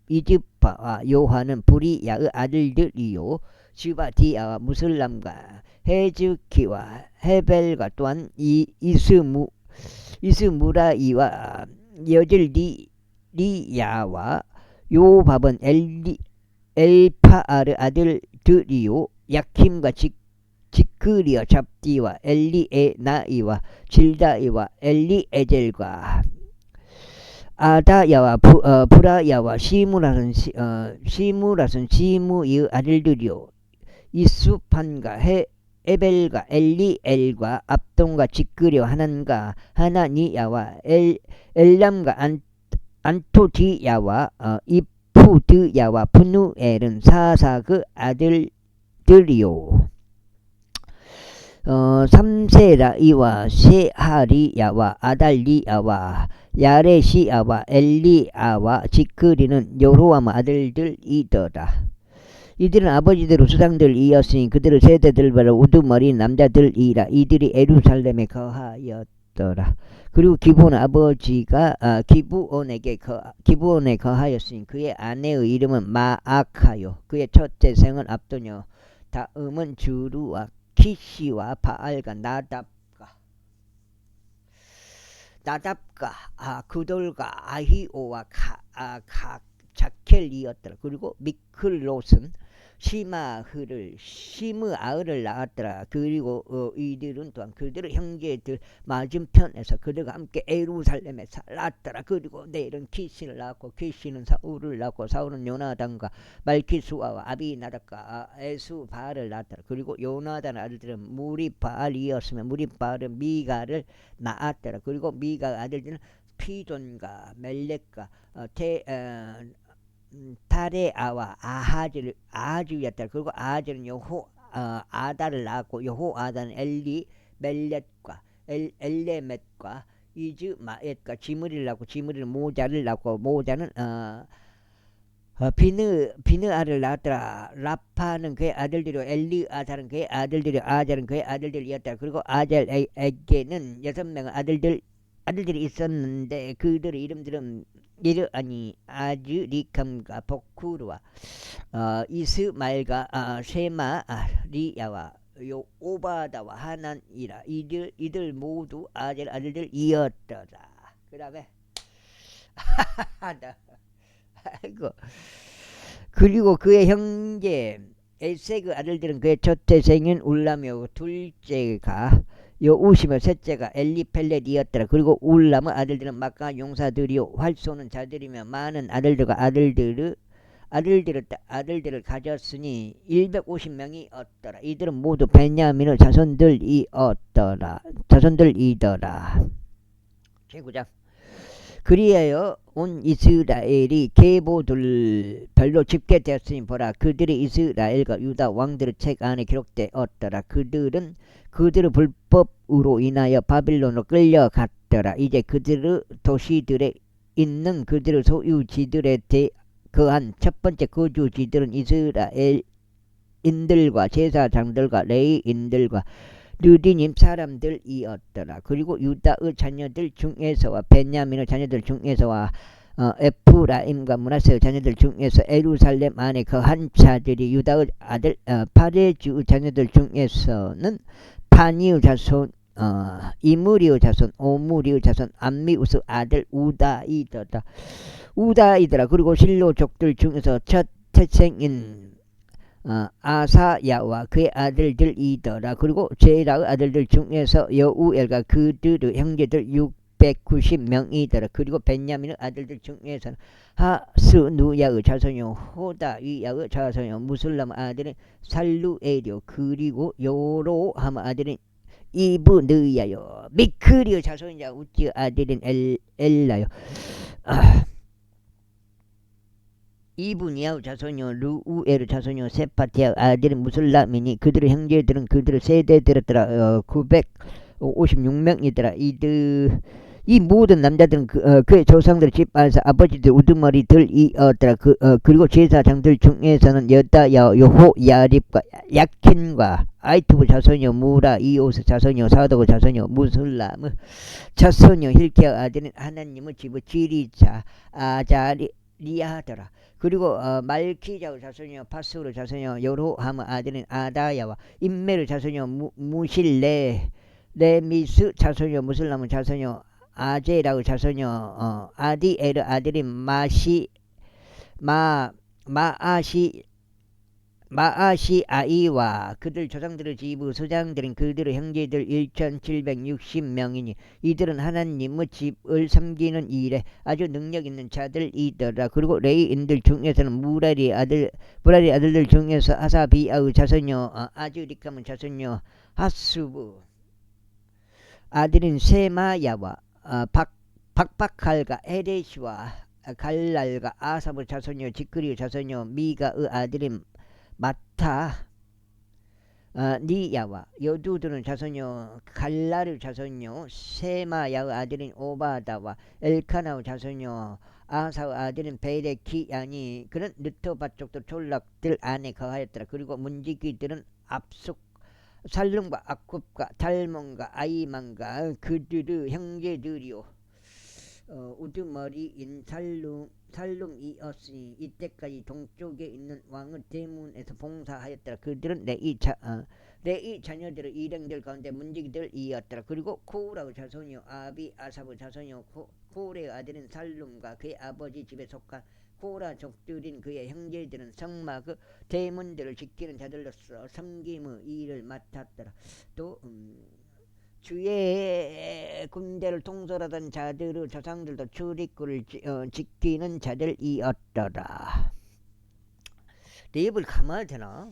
이즈파와 요한은 브리야의 아들들이요 지바디야와 무슬람과 헤즈키와 헤벨과 또한 이스무라이와 여질리야와 요밥은 엘파아르 아들들이요 야킴과 지크리와 잡디와 엘리에나이와 질다이와 엘리에젤과 아다야와 브라야와 시무라는 시무의 아들들이요 이수판과 에벨과 엘리엘과 압동과 지크려 하난과 하나니야와 엘람과 안토디야와 이푸드야와 푸누엘은 사사그 아들들이요 삼세라이와 세하리야와 아달리야와 야레시야와 엘리야와 지크리는 여로암 아들들이더라. 이들은 아버지들의 수장들이었으니 그들의 세대들보다 우두머리 남자들이라. 이들이 예루살렘에 거하였더라. 그리고 기브온 아버지가 기브온에 거하였으니 그의 아내의 이름은 마아카요. 그의 첫째 생은 압도녀. 다음은 주루와 키시와 바알과 나답과 그돌과 아히오와 자켈이었더라. 그리고 미클롯은 시마흐를 시므아을을 낳았더라. 그리고 이들은 또한 그들의 형제들 맞은편에서 그들과 함께 에루살렘에 살았더라. 그리고 내일은 키신을 낳았고 키신은 사울을 낳고 사울은 요나단과 말키수아와 아비나답과 에스바알을 낳았더라. 그리고 요나단 아들들은 무리바알이었으며 무리바알은 미가를 낳았더라. 그리고 미가 아들들은 피돈과 멜렉과 타레아와 아하즈였다. 그리고 아하즈는 아다를 낳았고 여호아다는 엘리멜렛과 엘레멧과 이즈마엣과 지므리를 낳고 지므리는 모자를 낳고 모자는 비느아를 낳았더라. 라파는 그의 아들들이요 엘리아살은 그의 아들들이요 아잘은 그의 아들들이었다. 그리고 아잘에게는 6명의 아들들이 있었는데 그들의 이름들은 이르아니 아즈리캄과 복후르와 이스마엘과 쉐마리야와 오바다와 하난이라. 이들 모두 아젤 아들들이었더라. 그 다음에 아이고. 그리고 그의 형제 에세그 아들들은 그의 첫째 생인 울람이요 둘째가 여우시며 셋째가 엘리펠렛이었더라. 그리고 울람의 아들들은 마카 용사들이요 활 쏘는 자들이며 많은 아들들을 가졌으니 150명이었더라. 이들은 모두 베냐민의 자손들이더라. 제9장. 그리하여 온 이스라엘이 계보들 별로 집계되었으니 보라, 그들이 이스라엘과 유다 왕들의 책 안에 기록되었더라. 그들은 그들의 불법으로 인하여 바빌론으로 끌려갔더라. 이제 그들의 도시들에 있는 그들의 소유지들에 거한 첫 번째 거주지들은 이스라엘인들과 제사장들과 레위인들과 르디님 사람들이었더라. 그리고 유다의 자녀들 중에서와 베냐민의 자녀들 중에서와 에프라임과 므낫세의 자녀들 중에서 에루살렘 안에 거한 자들이 유다의 아들 파레주의 자녀들 중에서는 파니의 자손 이므리의 자손 오므리의 자손 암미우스 아들 우다이더라. 그리고 실로족들 중에서 첫 태생인 아사야와 그의 아들들이더라. 그리고 제라의 아들들 중에서 여우엘과 그들의 형제들 690명이더라. 그리고 벤야민의 아들들 중에서는 하스누야의 자손이요 호다위야의 자손이요 무슬람 아들인 살루엘이요 그리고 요로함 아들인 이브느야요 미크리의 자손이자 우찌의 아들인 엘라요 이브니아의 자손이요 루우엘의 자손이요 세파티아 아들인 무슬람이니 그들의 형제들은 그들의 세대들었더라. 956명이더라. 이 모든 남자들은 그의 조상들의 집 안에서 아버지들 우두머리들이었더라. 그리고 제사장들 중에서는 여다야 여호야립과 야킨과 아이투브 자손이요 무라 이오스 자손이요 사도의 자손이요 무슬람의 자손이요 힐키야 아들인 하나님의 집의 지리자 아자리하더라. 그리고 말키자의 자손이요 파스의 자손이요 요로함의 아들인 아다야와 임멜의 자손이요 무실레 레미스 자손이요 무슬람의 자손이요 아제라의 자손이요 아디엘의 아들인 마아시 아이와 그들 조상들의 지부 소장들인 그들의 형제들 1760명이니 이들은 하나님의 집을 섬기는 일에 아주 능력 있는 자들이더라. 그리고 레위인들 중에서는 무라리 아들들 중에서 아사비아의 자손이요 아즈리캄의 자손이요 하수부 아들인 세마야와 박박할과 에레시와 갈랄과 아삽의 자손이요 지크리의 자손이요 미가의 아들인 마타 니야와 여두드는 자손이요 갈랄의 자손이요 세마야의 아들인 오바다와 엘카나의 자손이요 아사의 아들인 베레키야니 그는 느토바 족들 졸락들 안에 거하였더라. 그리고 문지기들은 살룸과 아굽과 달몬과 아이만과 그들의 형제들이요 우두머리인 살룸이었으니 이때까지 동쪽에 있는 왕의 대문에서 봉사하였더라. 그들은 레위 자녀들의 일행들 가운데 문지기들이었더라. 그리고 코라의 자손이요 아삽의 자손이요 코레의 아들인 살룸과 그의 아버지 집에 속한 고라족들인 그의 형제들은 성막 그 대문들을 지키는 자들로서 섬김의 일을 맡았더라. 또 주의 군대를 통솔하던 자들의 조상들도 출입구를 지키는 자들이었더라. 내 입을 감아야 되나?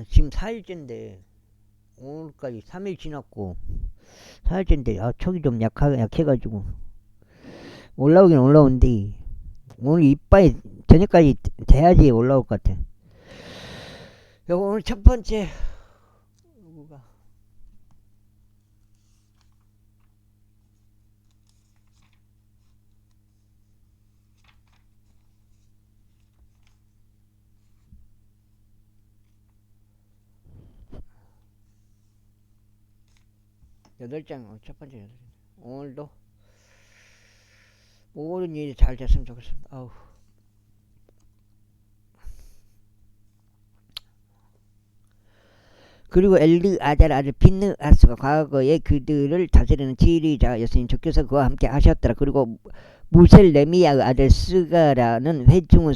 지금 4일째인데 오늘까지 3일 지났고 4일째인데 척이 좀 약해가지고 올라오긴 올라온디 오늘 이빨이 저녁까지 돼야지 올라올 것 같아. 요거 오늘 첫 번째 누구가 8장 첫 번째 8장. 오늘도 모든 일이 잘 됐으면 좋겠습니다. 아우. 그리고 엘르 아델 아들 핀느하스가 과거에 그들을 다스리는 지리자였으니 주께서 그와 함께 하셨더라. 그리고 무셀레미야의 아들 스가라는 회중의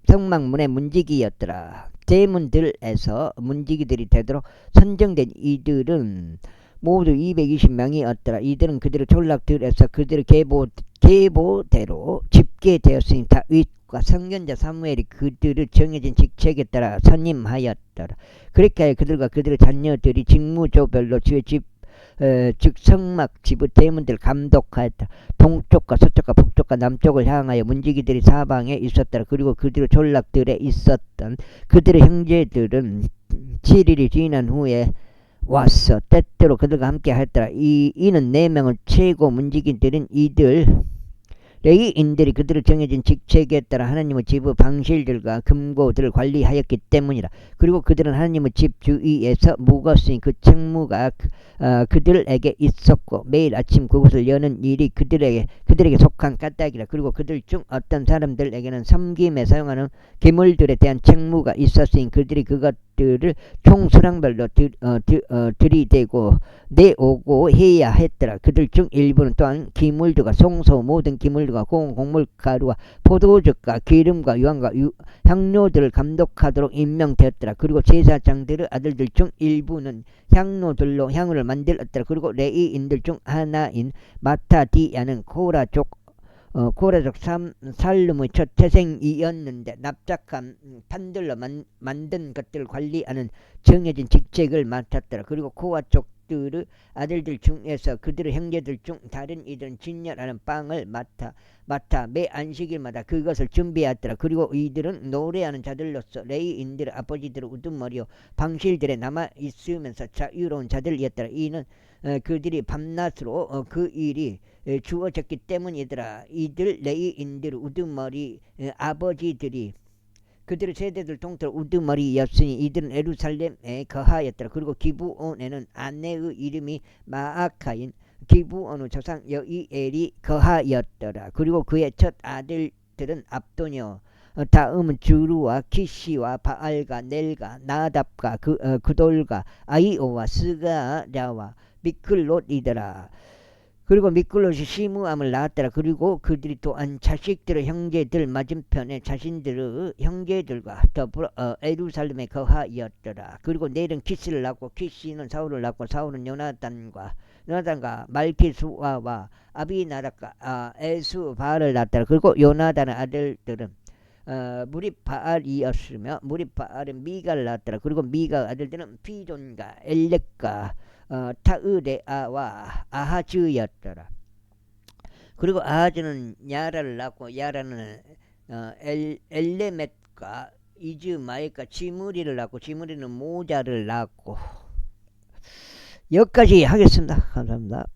성막문의 문지기였더라. 대문들에서 문지기들이 되도록 선정된 이들은 모두 220명이었더라. 이들은 그들의 졸락들에서 그들의 계보대로 집계되었으니 다윗과 선견자 사무엘이 그들의 정해진 직책에 따라 선임하였더라. 그렇게 그들과 그들의 자녀들이 직무조별로 주의 집 즉 성막 집의 대문들을 감독하였다. 동쪽과 서쪽과 북쪽과 남쪽을 향하여 문지기들이 사방에 있었더라. 그리고 그들의 졸락들에 있었던 그들의 형제들은 7일이 지난 후에 왔어. 때때로 그들과 함께 하였더라. 이는 4명을 최고 문지기들은 이들 레위인들이 그들을 정해진 직책에 따라 하나님의 집의 방실들과 금고들을 관리하였기 때문이라. 그리고 그들은 하나님의 집 주위에서 묵었으니 그 책무가 그들에게 있었고 매일 아침 그곳을 여는 일이 그들에게 속한 까닭이라. 그리고 그들 중 어떤 사람들에게는 섬김에 사용하는 기물들에 대한 책무가 있었으니 그들이 그것들을 총수량별로 들이대고 내오고 해야 했더라. 그들 중 일부는 또한 기물들과 송소 모든 기물들과 곡물가루와 포도즙과 기름과 유황과 향료들을 감독하도록 임명되었더라. 그리고 제사장들의 아들들 중 일부는 향로들로 향을 만들었더라. 그리고 레위인들 중 하나인 마타디야는 고라족 살룸의 첫 태생이었는데 납작한 판들로 만든 것들을 관리하는 정해진 직책을 맡았더라. 그리고 고아족들의 아들들 중에서 그들의 형제들 중 다른 이들은 진열하는 빵을 맡아 매 안식일마다 그것을 준비하였더라. 그리고 이들은 노래하는 자들로서 레위인들의 아버지들의 우두머리요 방실들에 남아있으면서 자유로운 자들이었더라. 이는 그들이 밤낮으로 그 일이 주어졌기 때문이더라. 이들 레위인들의 우두머리 아버지들이 그들의 세대들 통틀어 우두머리였으니 이들은 예루살렘에 거하였더라. 그리고 기브온에는 아내의 이름이 마아카인 기브온의 조상 여이엘이 거하였더라. 그리고 그의 첫 아들들은 압도니요 다음은 주루와 키시와 바알과 넬과 나답과 그돌과 아이오와 스가랴와 미클롯이더라. 그리고 미클롯이 시므암을 낳았더라. 그리고 그들이 또한 자식들의 형제들 맞은편에 자신들의 형제들과 더불어 예루살렘에 거하였더라. 그리고 넬은 키스를 낳고 키시는 사울을 낳고 사울은 요나단과 말키수아와 아비나답과 에스바알을 낳았더라. 그리고 요나단의 아들들은 무리바알이었으며 무리바알은 미가를 낳았더라. 그리고 미가 아들들은 피돈과 엘렉과 타으레아와 아하즈였더라. 그리고 아하즈는 야라를 낳고 야라는 엘레멧과 이즈마엘과 지므리를 낳고 지므리는 모자를 낳고 여기까지 하겠습니다. 감사합니다.